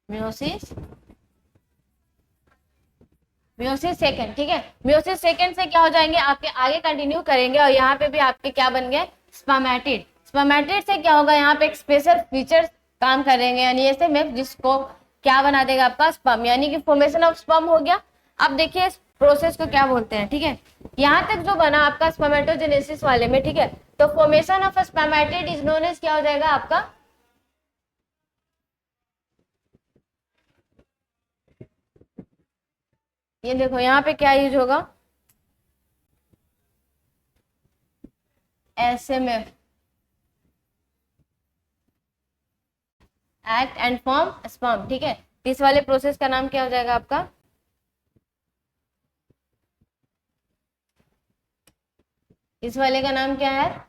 मियोसिस मियोसिस सेकेंड। ठीक है, मियोसिस सेकेंड से क्या हो जाएंगे आपके, आगे कंटिन्यू करेंगे, और यहाँ पे भी आपके क्या बन गए, स्पर्मेटिड। स्पर्मेटिड से क्या होगा, यहाँ पे एक स्पेशल फीचर काम करेंगे, यानी ऐसे में जिसको क्या बना देगा आपका स्पर्म, यानी कि फॉर्मेशन ऑफ स्पर्म हो गया। अब देखिए इस प्रोसेस को क्या बोलते हैं। ठीक है, यहाँ तक जो बना आपका स्पर्मेटोजेनेसिस वाले में। ठीक है, तो formation of spermatid is known as क्या हो जाएगा आपका, ये देखो यहाँ पे क्या यूज होगा, SMF, act and form sperm. ठीक है, इस वाले प्रोसेस का नाम क्या हो जाएगा आपका, इस वाले का नाम क्या है,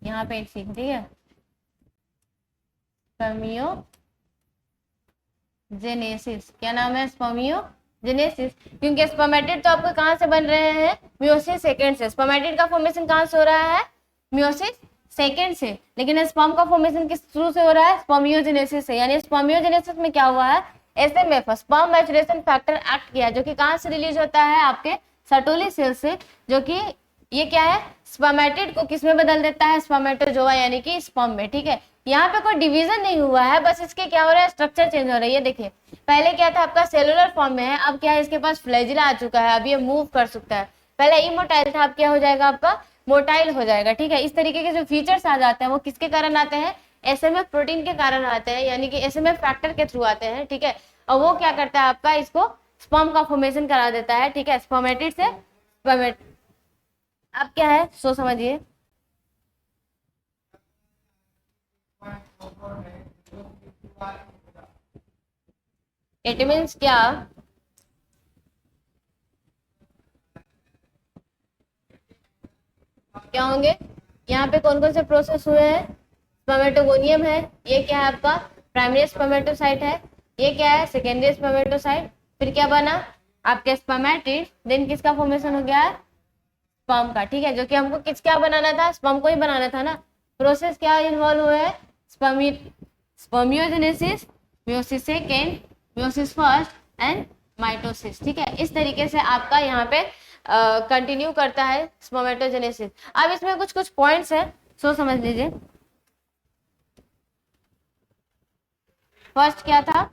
यहाँ पे एक सीख। ठीक है, स्पर्मियोजेनेसिस। क्या नाम है, स्पर्मियोजेनेसिस। क्योंकि स्पर्मेटिड तो आपको कहाँ से बन रहे हैं, मियोसिस सेकेंड से। स्पर्मेटिड का फॉर्मेशन कहाँ से हो रहा है, मियोसिस सेकेंड से। लेकिन स्पर्म का फॉर्मेशन किस थ्रू से हो रहा है, स्पर्मियोजेनेसिस से। यानी स्पर्मियोजेनेसिस में क्या हुआ है, SMF, sperm maturation factor act किया, जो कि कहाँ से रिलीज होता है, आपके सर्टोली सेल से, जो कि ये क्या है, स्पर्मेटिड को किस में बदल देता है, स्पर्मेटोजोआ, यानी कि स्पर्म में। ठीक है, यहाँ पे कोई डिवीजन नहीं हुआ है, बस इसके क्या हो रहा है, स्ट्रक्चर चेंज हो रही है। देखिए पहले क्या था, आपका सेलुलर फॉर्म में है, अब क्या है, इसके पास फ्लैजिला आ चुका है, अब ये मूव कर सकता है। पहले इमोटाइल था, अब क्या हो जाएगा आपका, मोटाइल हो जाएगा। ठीक है, इस तरीके के जो फीचर्स आ जाते हैं वो किसके कारण आते हैं, SMF प्रोटीन के कारण आते हैं, यानी कि SMF फैक्टर के थ्रू आते हैं। ठीक है, और वो क्या करता है आपका, इसको स्पर्म का फॉर्मेशन करा देता है। ठीक है, स्पर्मेटिड से स्पर्मेट। अब क्या है, सो समझिए, इट मीन्स क्या, क्या होंगे, यहाँ पे कौन कौन से प्रोसेस हुए हैं, स्पर्मेटोगोनियम है, ये क्या है आपका प्राइमरी स्पर्मेटोसाइट है, ये क्या है सेकेंडरी स्पर्मेटोसाइट, फिर क्या बना आपके स्पर्मेटिड, देन किसका फॉर्मेशन हो गया है स्पर्म का, ठीक है, जो कि हमको किस क्या बनाना था, स्पर्म को ही बनाना था ना। प्रोसेस क्या इन्वॉल्व हुए है, spermiogenesis, meiosis second, meiosis first and mitosis, ठीक है। इस तरीके से आपका यहाँ पे कंटिन्यू करता है स्पर्मेटोजेनेसिस। अब इसमें कुछ कुछ पॉइंट्स है, सो समझ लीजिए। फर्स्ट क्या था,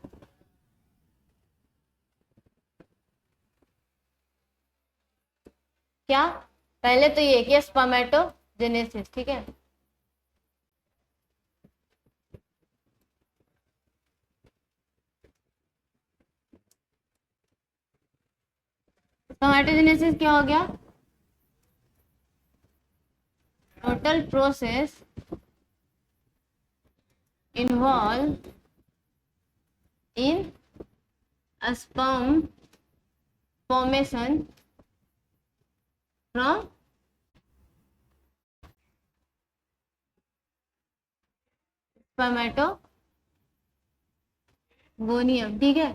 क्या पहले तो ये कि स्पर्मेटोजेनेसिस, ठीक है, स्पर्मेटोजेनेसिस क्या हो गया, total process involve in sperm formation from spermatogonium, ठीक है।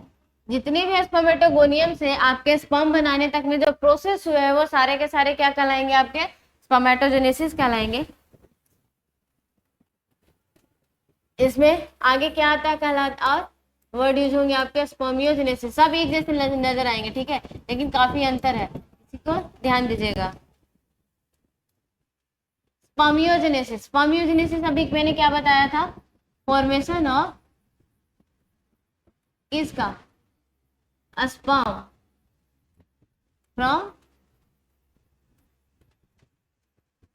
जितने भी स्पर्मेटोगोनियम से आपके स्पर्म बनाने तक में जो प्रोसेस हुए हैं वो सारे के सारे क्या कहलाएंगे, आपके स्पर्मेटोजेनेसिस कहलाएंगे। इसमें आगे क्या आता है कहलाता, और वर्ड यूज होंगे आपके स्पर्मियोजेनेसिस, सब एक जैसे नजर आएंगे, ठीक है, लेकिन काफी अंतर है, इसी को ध्यान दीजिएगा। स्पर्मियोजेनेसिस, स्पर्मियोजेनेसिस अभी मैंने क्या बताया था, फॉर्मेशन ऑफ इसका sperm from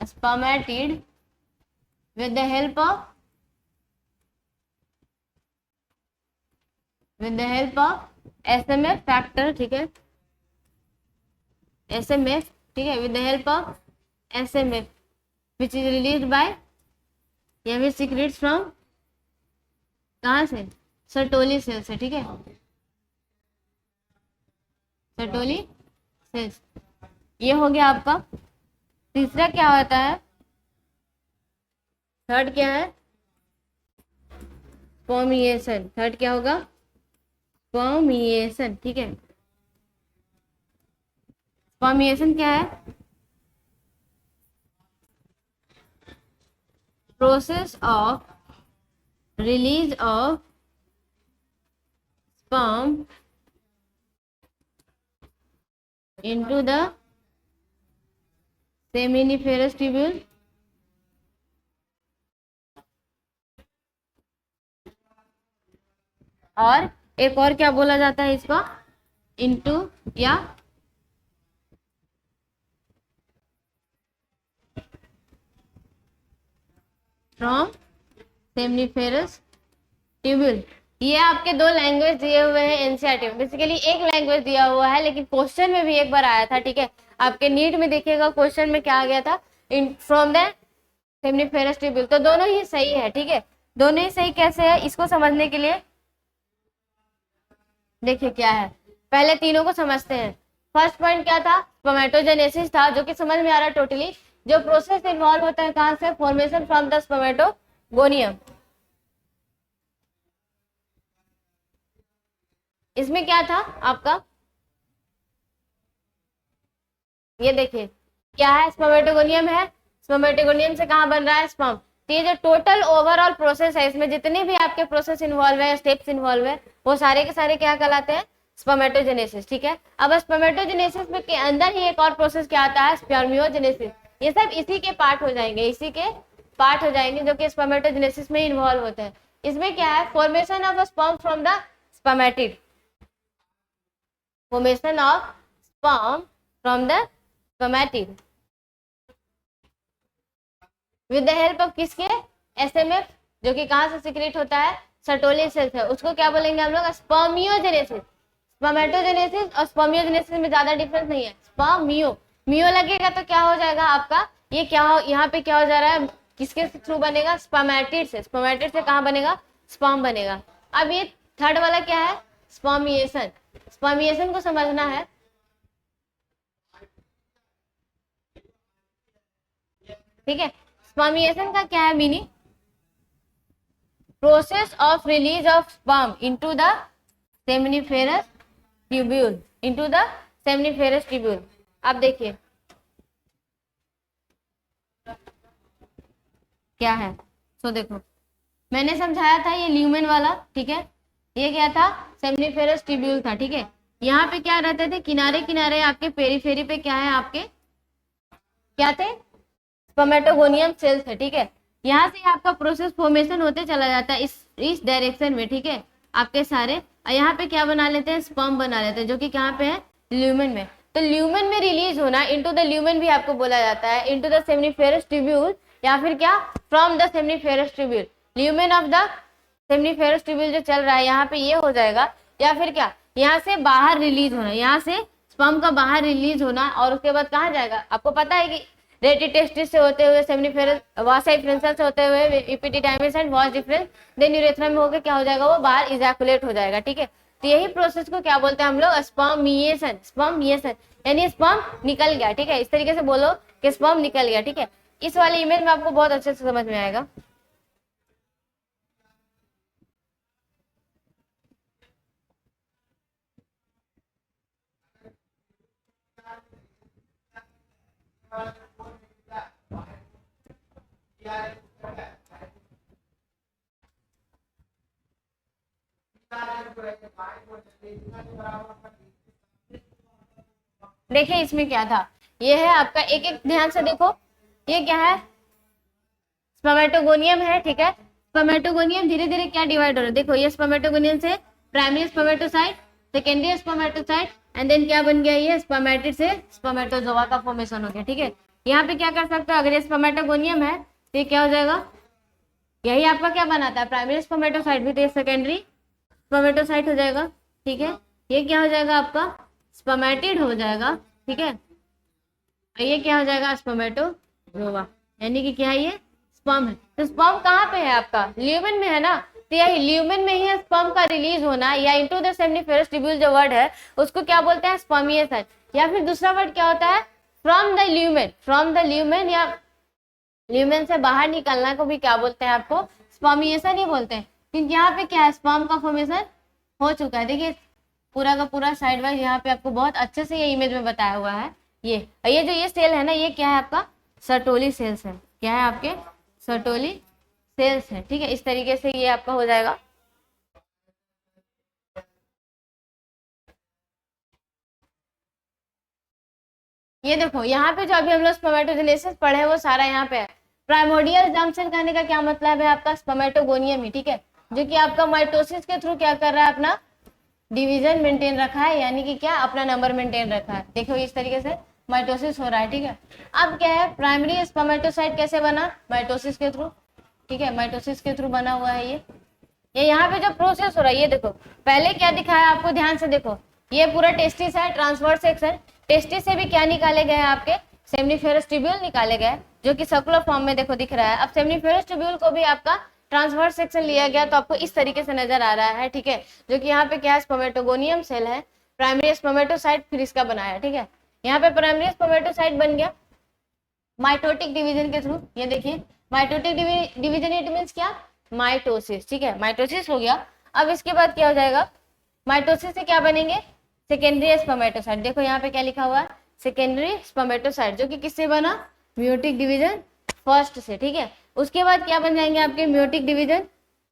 spermatid with the help of SMF factor, ठीक है, SMF, ठीक है, with the help of SMF which is released by या फिर secretes from कहाँ से, सर्टोली सेल से, ठीक है, सर्टोली सेल्स। ये हो गया आपका। तीसरा क्या होता है, थर्ड क्या है, स्पर्मिएशन, थर्ड क्या होगा स्पर्मिएशन, ठीक है। स्पर्मिएशन क्या है, process of release of sperm into the seminiferous tubule और एक और क्या बोला जाता है इसको, इनटू या फ्रॉम सेमनीफेरस ट्यूब्यूल। ये आपके दो लैंग्वेज दिए हुए हैं एनसीईआरटी में, बेसिकली एक लैंग्वेज दिया हुआ है लेकिन क्वेश्चन में भी एक बार आया था, ठीक है, आपके नीट में देखिएगा क्वेश्चन में क्या आ गया था, in from the seminiferous tubule. तो दोनों ही सही है, ठीक है, दोनों ही सही कैसे है इसको समझने के लिए देखिए क्या है, पहले तीनों को समझते हैं। फर्स्ट पॉइंट क्या था, स्पर्मेटोजेनेसिस था, जो कि समझ में आ रहा है टोटली, जो प्रोसेस इन्वॉल्व होता है कहां से, फॉर्मेशन फ्रॉम द स्पर्मेटोगोनियम। इसमें क्या था आपका, ये देखिए क्या है, स्पर्मेटोगोनियम है, स्पर्मेटोगोनियम से कहां बन रहा है स्पर्म। तो ये जो टोटल ओवरऑल प्रोसेस है, इसमें जितने भी आपके प्रोसेस इन्वॉल्व है, स्टेप्स इन्वॉल्व है, वो सारे के सारे क्या कहलाते हैं, स्पर्मेटोजेनेसिस, ठीक है। अब स्पर्मेटोजेनेसिस में के अंदर ही एक और प्रोसेस क्या आता है, स्पर्मियोजेनेसिस। ये सब इसी के पार्ट हो जाएंगे, इसी के पार्ट हो जाएंगे जो कि स्पर्मेटोजेनेसिस में इन्वॉल्व होते हैं। इसमें क्या है, formation of sperm from the spermatid, formation of sperm from the spermatid with the help of किसके, एसएमएफ, जो कि कहां से सीक्रेट होता है, सर्टोली सेल से। उसको क्या बोलेंगे हम लोग, स्पर्मियोजेनेसिस। स्पर्मेटोजेनेसिस और स्पर्मियोजेनेसिस में ज्यादा डिफरेंस नहीं है, स्पर्मियो, मियो लगेगा तो क्या हो जाएगा आपका, ये क्या हो, यहाँ पे क्या हो जा रहा है, किसके थ्रू बनेगा, स्पर्मेटिड से, स्पर्मेटिड से कहाँ बनेगा, स्पर्म बनेगा। अब ये थर्ड वाला क्या है, स्पर्मिएशन। स्पर्मिएशन को समझना है, ठीक है। स्पर्मिएशन का क्या है meaning? Process of release of sperm into the seminiferous tubule, into the seminiferous tubule. अब देखिए क्या है। सो देखो मैंने समझाया था ये ल्यूमेन वाला, ठीक है, ये क्या था? सेमिनिफेरस ट्यूब्यूल था, ठीक है। यहाँ पे क्या रहते थे? किनारे किनारे आपके पेरीफेरी पे क्या है आपके, क्या थे? स्पर्मेटोगोनियम सेल्स है, ठीक है। यहाँ से आपका प्रोसेस फॉर्मेशन होते चला जाता है इस डायरेक्शन में, ठीक है, आपके सारे। और यहाँ पे क्या बना लेते हैं? स्पर्म बना लेते हैं, जो कि कहाँ पे है? ल्यूमेन में। तो ल्यूमेन में रिलीज होना, इनटू द ल्यूमेन भी आपको बोला जाता है, इनटू द सेमिनिफेरस ट्यूब्यूल, या फिर क्या? From the seminiferous tubule. Lumen of the seminiferous tubule जो चल रहा है यहाँ पे, ये हो जाएगा। या फिर क्या? यहाँ से बाहर रिलीज होना, यहाँ से स्पर्म का बाहर रिलीज होना, और उसके बाद कहाँ जाएगा? आपको पता है कि रेटिटेस्टिस से होते हुए सेमिनिफेरस वासा डिफरेंशियल से होते हुए epididymis and vas deferens, then urethra में होकर क्या हो जाएगा? वो बाहर इजैकुलेट हो जाएगा, ठीक है। तो यही प्रोसेस को क्या बोलते हैं हम लोग? स्पर्मिएशन। स्पर्मिएशन यानी स्पर्म निकल गया, ठीक है। इस तरीके से बोलो कि स्पर्म निकल गया, ठीक है। इस वाले इमेज में आपको बहुत अच्छे से समझ में आएगा। देखिए इसमें क्या था, ये है आपका, एक एक ध्यान से देखो, ये क्या है? स्पर्मेटोगोनियम है, ठीक है। स्पर्मेटोगोनियम धीरे धीरे क्या डिवाइड हो रहा है? देखो ये स्पर्मेटोगोनियम से primary spermatocyte, secondary spermatocyte, and then क्या बन गया? ये स्पर्मेटिड से स्पर्मेटोजोआ का फॉर्मेशन हो गया, ठीक है। यहाँ पे क्या कर सकते हो? अगर ये स्पर्मेटोगोनियम है तो ये क्या हो जाएगा? यही आपका क्या बनाता है? प्राइमरी स्पर्मेटोसाइट भी, तो ये सेकेंडरी स्पर्मेटोसाइट हो जाएगा, ठीक है। ये क्या हो जाएगा आपका? स्पर्मेटिड हो जाएगा, ठीक है। और ये क्या हो जाएगा? स्पर्मेटोजोआ, यानी कि क्या है? ये स्पर्म है। तो स्पर्म कहाँ पे है आपका? ल्यूमेन में है ना। तो यही ल्यूमेन में ही स्पर्म का रिलीज होना, या इनटू द सेमिनिफेरस ट्यूब्यूल जो वर्ड है उसको क्या बोलते हैं? स्पर्मिएशन। या फिर दूसरा वर्ड क्या होता है? From the lumen. From the lumen या ल्यूमेन से बाहर निकलना को भी क्या बोलते हैं? आपको स्पर्मिएशन ही बोलते हैं, क्योंकि यहाँ पे क्या है? स्पर्म का फॉर्मेशन हो चुका है। देखिए पूरा का पूरा साइड वाइज यहाँ पे आपको बहुत अच्छे से ये इमेज में बताया हुआ है। ये जो ये सेल है ना, ये क्या है आपका? सर्टोली सेल्स है। क्या है आपके? सर्टोली सेल्स है, ठीक है। इस तरीके से ये आपका हो जाएगा। ये देखो यहाँ पे जो अभी हम लोग स्पर्मेटोजेनेसिस पढ़े हैं वो सारा यहाँ पे है। प्राइमोर्डियल जर्म सेल कहने का क्या मतलब है? आपका स्पर्मेटोगोनियम ही, ठीक है, जो कि आपका माइटोसिस के थ्रू क्या कर रहा है? अपना डिवीजन मेंटेन रखा है, यानी कि क्या? अपना नंबर मेंटेन रखा है। देखो इस तरीके से माइटोसिस हो रहा है, ठीक है। अब क्या है? प्राइमरी स्पर्मेटोसाइट कैसे बना? माइटोसिस के थ्रू, ठीक है, माइटोसिस के थ्रू बना हुआ है ये यहाँ पे जो प्रोसेस हो रहा है, ये देखो पहले क्या दिखाया आपको, ध्यान से देखो। ये पूरा टेस्टिस है, ट्रांसवर्स सेक्शन। टेस्टिस से भी क्या निकाले गए हैं? आपके सेमिनिफेरस ट्यूब्यूल निकाले गए, जो कि सर्कुलर फॉर्म में देखो दिख रहा है। अब सेमिनिफेरस ट्यूब्यूल को भी आपका ट्रांसवर्स सेक्शन लिया गया, तो आपको इस तरीके से नजर आ रहा है, ठीक है, जो कि यहाँ पे क्या है? स्पर्मेटोगोनियम सेल है, प्राइमरी स्पर्मेटोसाइट फिर इसका बनाया, ठीक है। यहाँ पे प्राइमरी स्पर्मेटोसाइट बन गया माइटोटिक डिवीजन के थ्रू। ये देखिए माइटोटिक डिवीजन, इट मींस क्या? माइटोसिस, ठीक है, माइटोसिस हो गया। अब इसके बाद क्या हो जाएगा? माइटोसिस से क्या बनेंगे? Secondary spermatocyte. देखो यहाँ पे क्या लिखा हुआ है? सेकेंडरी स्पर्मेटोसाइट, जो कि किससे बना? म्यूटिक डिवीजन फर्स्ट से, ठीक है। उसके बाद क्या बन जाएंगे आपके? म्यूटिक डिवीजन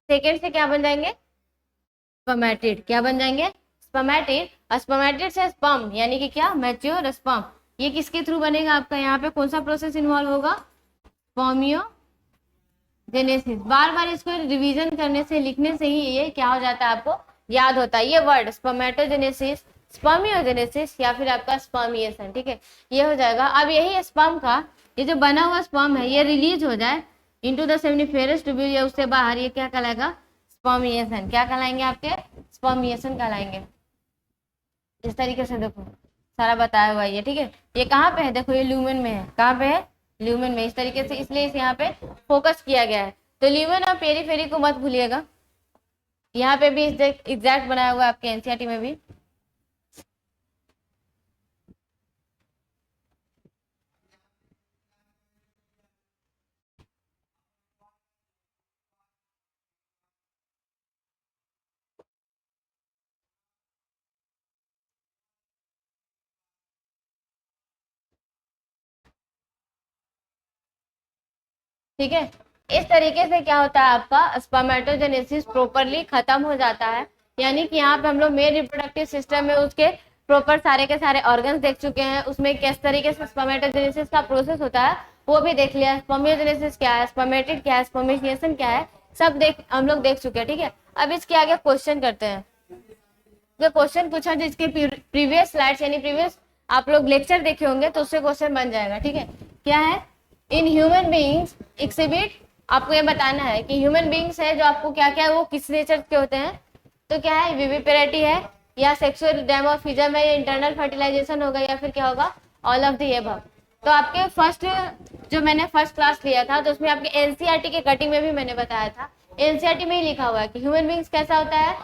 सेकेंड से क्या बन जाएंगे? स्पर्मेटिड। क्या बन जाएंगे? स्पर्मेटिड। और स्पर्मेटिड से स्पर्म, यानी कि क्या? Mature sperm. ये किसके थ्रू बनेगा आपका? यहाँ पे कौन सा प्रोसेस इन्वॉल्व होगा? स्पर्मियोजेनेसिस। बार बार इसको रिवीजन करने से, लिखने से ही ये क्या हो जाता है? आपको याद होता है ये वर्ड, स्पर्मेटोजेनेसिस, स्पर्मियोजेनेसिस, या फिर आपका स्पर्मिएशन, ठीक है, ये हो जाएगा। अब यही स्पर्म का ये जो बना हुआ स्पर्म है, ये रिलीज हो जाए इनटू द सेमिनिफेरस ट्यूब्यूल या उससे बाहर, ये क्या कहलाएगा? स्पर्मिएशन। क्या कहलाएंगे आपके? स्पर्मिएशन कहलाएंगे। इस तरीके से देखो सारा बताया हुआ है, ठीक है। ये कहाँ पे है? देखो ये ल्यूमेन में है। कहाँ पे है? ल्यूमेन में। इस तरीके से इसलिए इस यहाँ पे फोकस किया गया है। तो ल्यूमेन और पेरीफेरी को मत भूलिएगा। यहाँ पे भी एग्जैक्ट बनाया हुआ है आपके एनसीईआरटी में भी। ठीक है। इस तरीके से क्या होता है, आपका स्पर्मेटोजेनेसिस प्रॉपरली खत्म हो जाता है। यानी कि यहाँ पे हम लोग मेल रिप्रोडक्टिव सिस्टम में उसके प्रॉपर सारे के सारे ऑर्गन्स देख चुके हैं, उसमें किस तरीके से स्पर्मेटोजेनेसिस का प्रोसेस होता है वो भी देख लिया। स्पर्मियोजेनेसिस क्या है, स्पर्मेटिड क्या है, स्पर्मिनेशन क्या है, सब हम लोग देख चुके हैं। ठीक है, अब इसके आगे क्वेश्चन करते हैं। जो क्वेश्चन पूछा जिसके प्रीवियस स्लाइड्स यानी प्रीवियस आप लोग लेक्चर देखे होंगे तो उससे क्वेश्चन बन जाएगा। ठीक है, क्या है, इन ह्यूमन बीइंग्स एक्सिबिट, आपको ये बताना है कि ह्यूमन बीइंग्स है जो आपको क्या क्या वो किस नेचर के होते हैं। तो क्या है, विविपेरिटी है या सेक्सुअल डायमॉर्फिज्म है या इंटरनल फर्टिलाइजेशन होगा या फिर क्या होगा, ऑल ऑफ द अबव। तो आपके फर्स्ट जो मैंने फर्स्ट क्लास लिया था तो उसमें आपके एनसीईआरटी के कटिंग में भी मैंने बताया था, एनसीईआरटी में ही लिखा हुआ है कि ह्यूमन बीइंग्स कैसा होता है,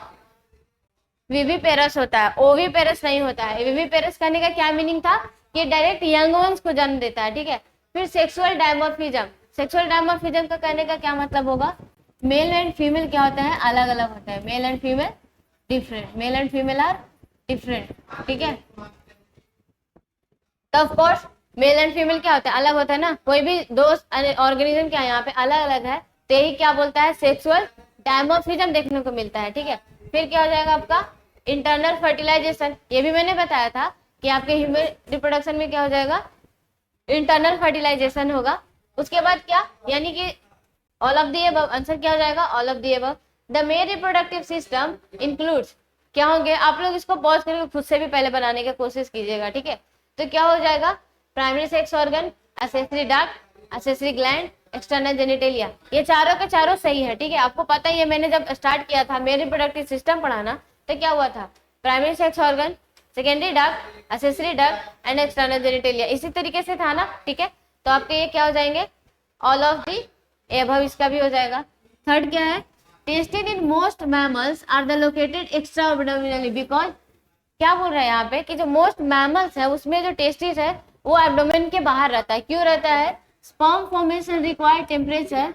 विविपेरस होता है, ओविपेरस नहीं होता है। विविपेरस करने का क्या मीनिंग था कि डायरेक्ट यंग वंस को जन्म देता है। ठीक है, फिर सेक्सुअल डायमॉर्फिज्म, सेक्सुअल डायमॉर्फिज्म का कहने का क्या मतलब होगा, मेल एंड फीमेल क्या होता है, अलग अलग होता है, male and female different, male and female are different. ठीक है, तो of course male and female क्या होता है, अलग होता है ना, कोई भी दो ऑर्गेनिज्म क्या यहाँ पे अलग अलग है तो यही क्या बोलता है, सेक्सुअल डायमॉर्फिज्म देखने को मिलता है। ठीक है, फिर क्या हो जाएगा आपका इंटरनल फर्टिलाइजेशन, ये भी मैंने बताया था कि आपके ह्यूमन रिप्रोडक्शन में क्या हो जाएगा, इंटरनल फर्टिलाइजेशन होगा। उसके बाद क्या, यानी कि all of the above, answer क्या हो जाएगा, all of the above. The mail reproductive system includes, क्या होंगे, आप लोग इसको पॉज करके खुद से भी पहले बनाने की कोशिश कीजिएगा। ठीक है, तो क्या हो जाएगा, primary sex organ, accessory duct, accessory gland, external genitalia, ये चारों के चारों सही है। ठीक है, आपको पता ही है, मैंने जब स्टार्ट किया था मेल रिप्रोडक्टिव सिस्टम पढ़ाना तो क्या हुआ था, primary sex organ, secondary duct, accessory duct and external genitalia, इसी तरीके से था ना। ठीक है, तो आपके ये क्या हो जाएंगे, ऑल ऑफ दी एबव, इसका भी हो जाएगा। थर्ड क्या है, testes in most mammals are the located extra abdominally, because क्या बोल रहे हैं यहाँ पे कि जो मोस्ट मैमल्स है उसमें जो टेस्टिस है वो एब्डोमेन के बाहर रहता है। क्यों रहता है, sperm formation required temperature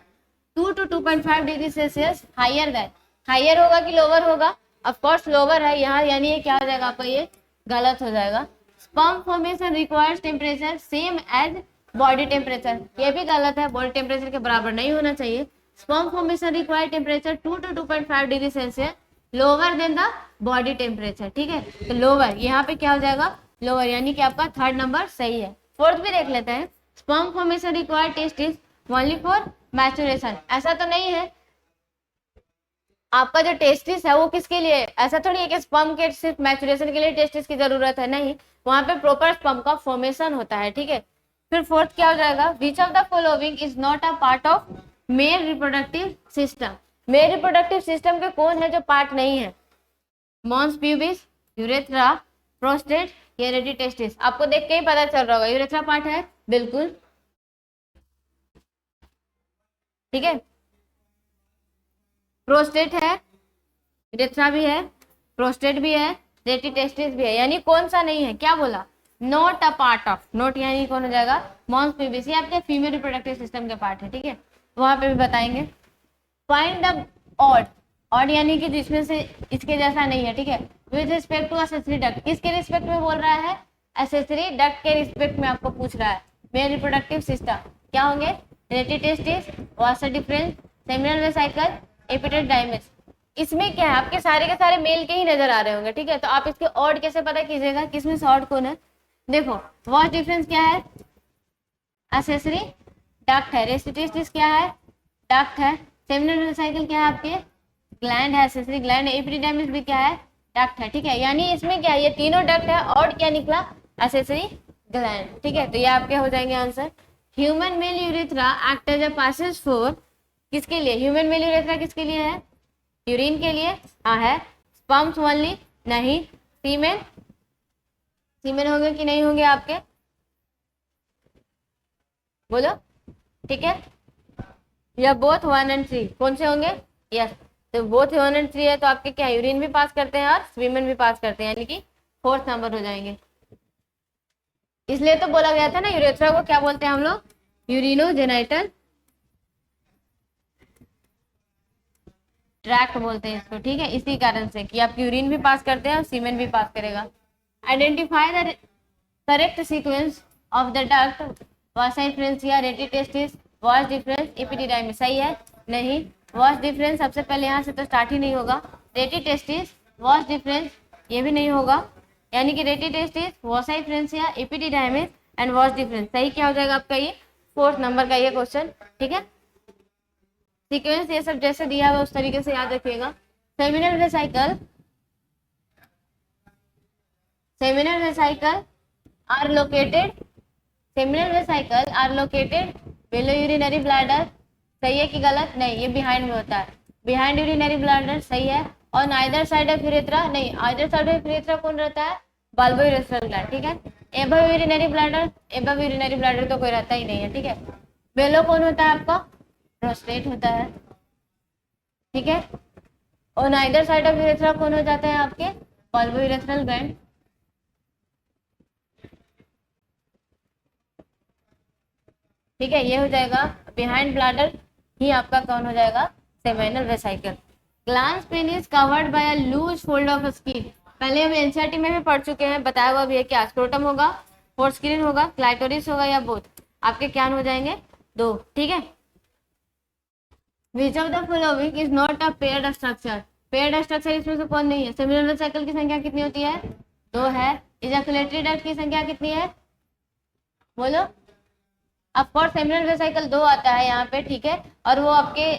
2 to 2.5 degree Celsius higher than, higher होगा कि लोअर होगा, ऑफ कोर्स लोअर है यहाँ, यानी ये क्या हो जाएगा आपका, ये गलत हो जाएगा। Sperm formation requires temperature same as body temperature, ये भी गलत है, बॉडी टेम्परेचर के बराबर नहीं होना चाहिए। Sperm formation required temperature 2 to 2.5 degree Celsius lower than the body temperature. ठीक है, तो लोअर यहाँ पे क्या हो जाएगा, लोअर, यानी कि आपका थर्ड नंबर सही है। फोर्थ भी देख लेते हैं, sperm formation required test is only for maturation, ऐसा तो नहीं है, आपका जो टेस्टिस है वो किसके लिए, ऐसा थोड़ी है कि स्पर्म के सिर्फ मैचुरेशन के लिए टेस्टिस की जरूरत है, नहीं, वहां पे प्रॉपर स्पर्म का फॉर्मेशन होता है। ठीक है, फिर फोर्थ क्या हो जाएगा, which of the following is not a part of male reproductive system, male reproductive system के कौन है जो पार्ट नहीं है, mons pubis, urethra, prostate, rete testis, आपको देख के ही पता चल रहा होगा यूरेथ्रा पार्ट है, बिल्कुल। ठीक है, प्रोस्टेट है, यूरेथ्रा भी है, प्रोस्टेट भी है, रेटी टेस्टिस भी है, यानी कौन सा नहीं है, क्या बोला, not a part of, not यानी कौन हो जाएगा, मॉन्स प्यूबिस, ये आपके फीमेल रिप्रोडक्टिव सिस्टम के पार्ट है। ठीक है, वहां पे भी बताएंगे। फाइंड द ऑड, ऑड यानी कि जिसमें से इसके जैसा नहीं है। ठीक है, with respect to accessory duct, किसके रिस्पेक्ट में बोल रहा है, एक्सेसरी डक्ट के रिस्पेक्ट में आपको पूछ रहा है। मेल रिप्रोडक्टिव सिस्टम क्या होंगे, रेटी testis, वास्टर difference, seminal vesicle, epididymis, इसमें क्या है, आपके सारे के सारे मेल के ही नजर आ रहे होंगे। ठीक है, तो आप इसके ऑड कैसे पता कीजिएगा, किसमें से ऑड कौन है, देखो वास्ट डिफरेंस क्या है, एक्सेसरी डक्ट है, रेस्टिटिस क्या है, डक्ट है, सेमिनल वेसिकल क्या है आपके, ग्लैंड है, एक्सेसरी ग्लैंड है, एपिडिडाइमिस भी क्या है, डक्ट है। ठीक है, यानी इसमें क्या है, ये तीनों डक्ट है, और क्या निकला, एक्सेसरी ग्लैंड। ठीक है, तो ये आपके हो जाएंगे answer. Human male urethra act as a passage for, किसके लिए, ह्यूमन मेल यूरेथ्रा किसके लिए है, यूरिन के लिए, हाँ है, स्पर्म्स ओनली नहीं, सीमेन, सीमेन होंगे कि नहीं होंगे आपके, बोलो। ठीक है, या बोथ 1 and 3, कौन से होंगे, यस, तो बोथ 1 and 3 है तो आपके क्या, यूरिन भी पास करते हैं और स्वीमेन भी पास करते हैं, यानी कि फोर्थ नंबर हो जाएंगे। इसलिए तो बोला गया था ना, यूरेथ्रा को क्या बोलते हैं हम लोग, यूरिनोजेनाइटल ट्रैक्ट बोलते हैं इसको। ठीक है, इसी कारण से कि आप यूरिन भी पास करते हैं और सीमेन भी पास करेगा। Identify the correct sequence of the duct, vasa efferentia, रेटी टेस्टिस, वॉश डिफरेंस एपिडिडाइमिस, सही है? नहीं, वॉश डिफरेंस सबसे पहले यहाँ से तो स्टार्ट ही नहीं होगा। रेटी टेस्टिस, वॉश डिफरेंस, ये भी नहीं होगा, यानी कि rete testis, vasa efferentia, epididymis and vas deferens. सही क्या हो जाएगा आपका? ये 4th नंबर का ये क्वेश्चन, ठीक है। सीक्वेंस ये सब जैसे दिया हुआ उस तरीके से याद रखिएगा। Seminal vesicle, seminal vesicle are located, seminal vesicle are located below urinary bladder, सही है कि गलत? नहीं, ये बिहाइंड में होता है, बिहाइंड यूरिनरी ब्लैडर, सही है। और आइदर साइड ऑफ यूरेथ्रा, नहीं, आइदर साइड ऑफ यूरेथ्रा कौन रहता है? बल्बो यूरेथ्रल ग्लैंड, ठीक है। Above urinary bladder, above urinary bladder तो कोई रहता ही नहीं है, ठीक है। बेलो कौन होता है आपका? प्रोस्टेट होता है, ठीक है। और आइदर साइड ऑफ यूरेथ्रा कौन हो जाता है आपके? बल्बो यूरेथ्रल ग्लैंड, ठीक है। ये हो जाएगा बिहाइंड ब्लैडर ही आपका कौन हो जाएगा? Seminal vesicle. Glans penis covered by a loose fold of skin, पहले हम एनसीईआरटी में भी पढ़ चुके हैं, बताया हुआ भी है कि स्क्रोटम होगा, फोरस्क्रीन होगा, क्लाइटोरिस होगा, या बोथ, आपके क्या हो जाएंगे? 2, ठीक है। विच of the following is not a paired structure, paired structure इसमें से कौन नहीं है? सेमिनल वेसिकल की संख्या कितनी होती है? 2 है। इजैकुलेटरी डक्ट की संख्या कितनी है? बोलो। ऑफ कोर्स सेमिनल वेसिकल 2 आता है यहाँ पे, ठीक है। और वो आपके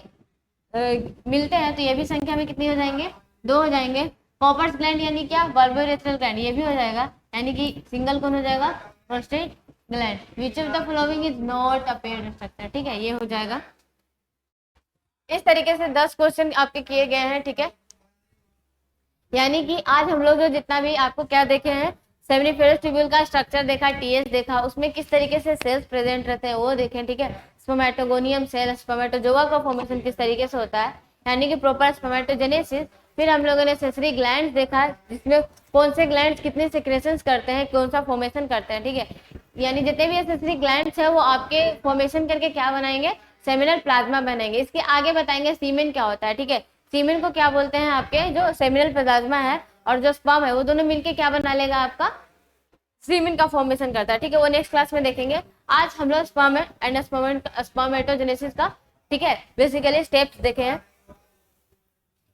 मिलते हैं तो ये भी संख्या में कितनी हो जाएंगे? 2 हो जाएंगे। कॉपर्स ग्लैंड यानी क्या? बल्बो यूरेथ्रल ग्लैंड, ये भी हो जाएगा, यानी कि सिंगल कौन हो जाएगा? Prostate gland. Which of the following is not a paired structure, ठीक है, ये हो जाएगा। इस तरीके से 10 क्वेश्चन आपके किए गए हैं, ठीक है। यानी कि आज हम लोग जो जितना भी आपको क्या देखे हैं, सेमिनिफेरस ट्यूब्यूल का स्ट्रक्चर देखा, टीएस देखा, उसमें किस तरीके से सेल्स प्रेजेंट रहते हैं वो देखें, ठीक है। स्पर्मेटोगोनियम सेल, स्पर्मेटोजोआ का फॉर्मेशन किस तरीके से होता है, यानी कि प्रॉपर स्पर्मेटोजेनेसिस। फिर हम लोगों ने सेंसरी ग्लैंड्स देखा, जिसमें कौन से ग्लैंड्स कितने सिक्रेशंस करते हैं, कौन सा फॉर्मेशन करते हैं, ठीक है। यानी जितने भी सेंसरी ग्लैंड्स है वो आपके फॉर्मेशन करके क्या बनाएंगे? सेमिनल प्लाज्मा बनेंगे। इसके आगे बताएंगे सीमेन क्या होता है, ठीक है। सीमेन को क्या बोलते हैं? आपके जो सेमिनल प्लाज्मा है और जो स्पर्म है वो दोनों मिलके क्या बना लेगा? आपका सीमेन का फॉर्मेशन करता है, ठीक है। वो नेक्स्ट क्लास में देखेंगे। आज हम लोग स्पर्म एंड स्पर्मेटोजेनेसिस का, ठीक है, बेसिकली स्टेप्स देखे हैं।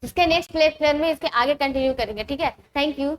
इसके नेक्स्ट लेक्चर में इसके आगे कंटिन्यू करेंगे, ठीक है। Thank you.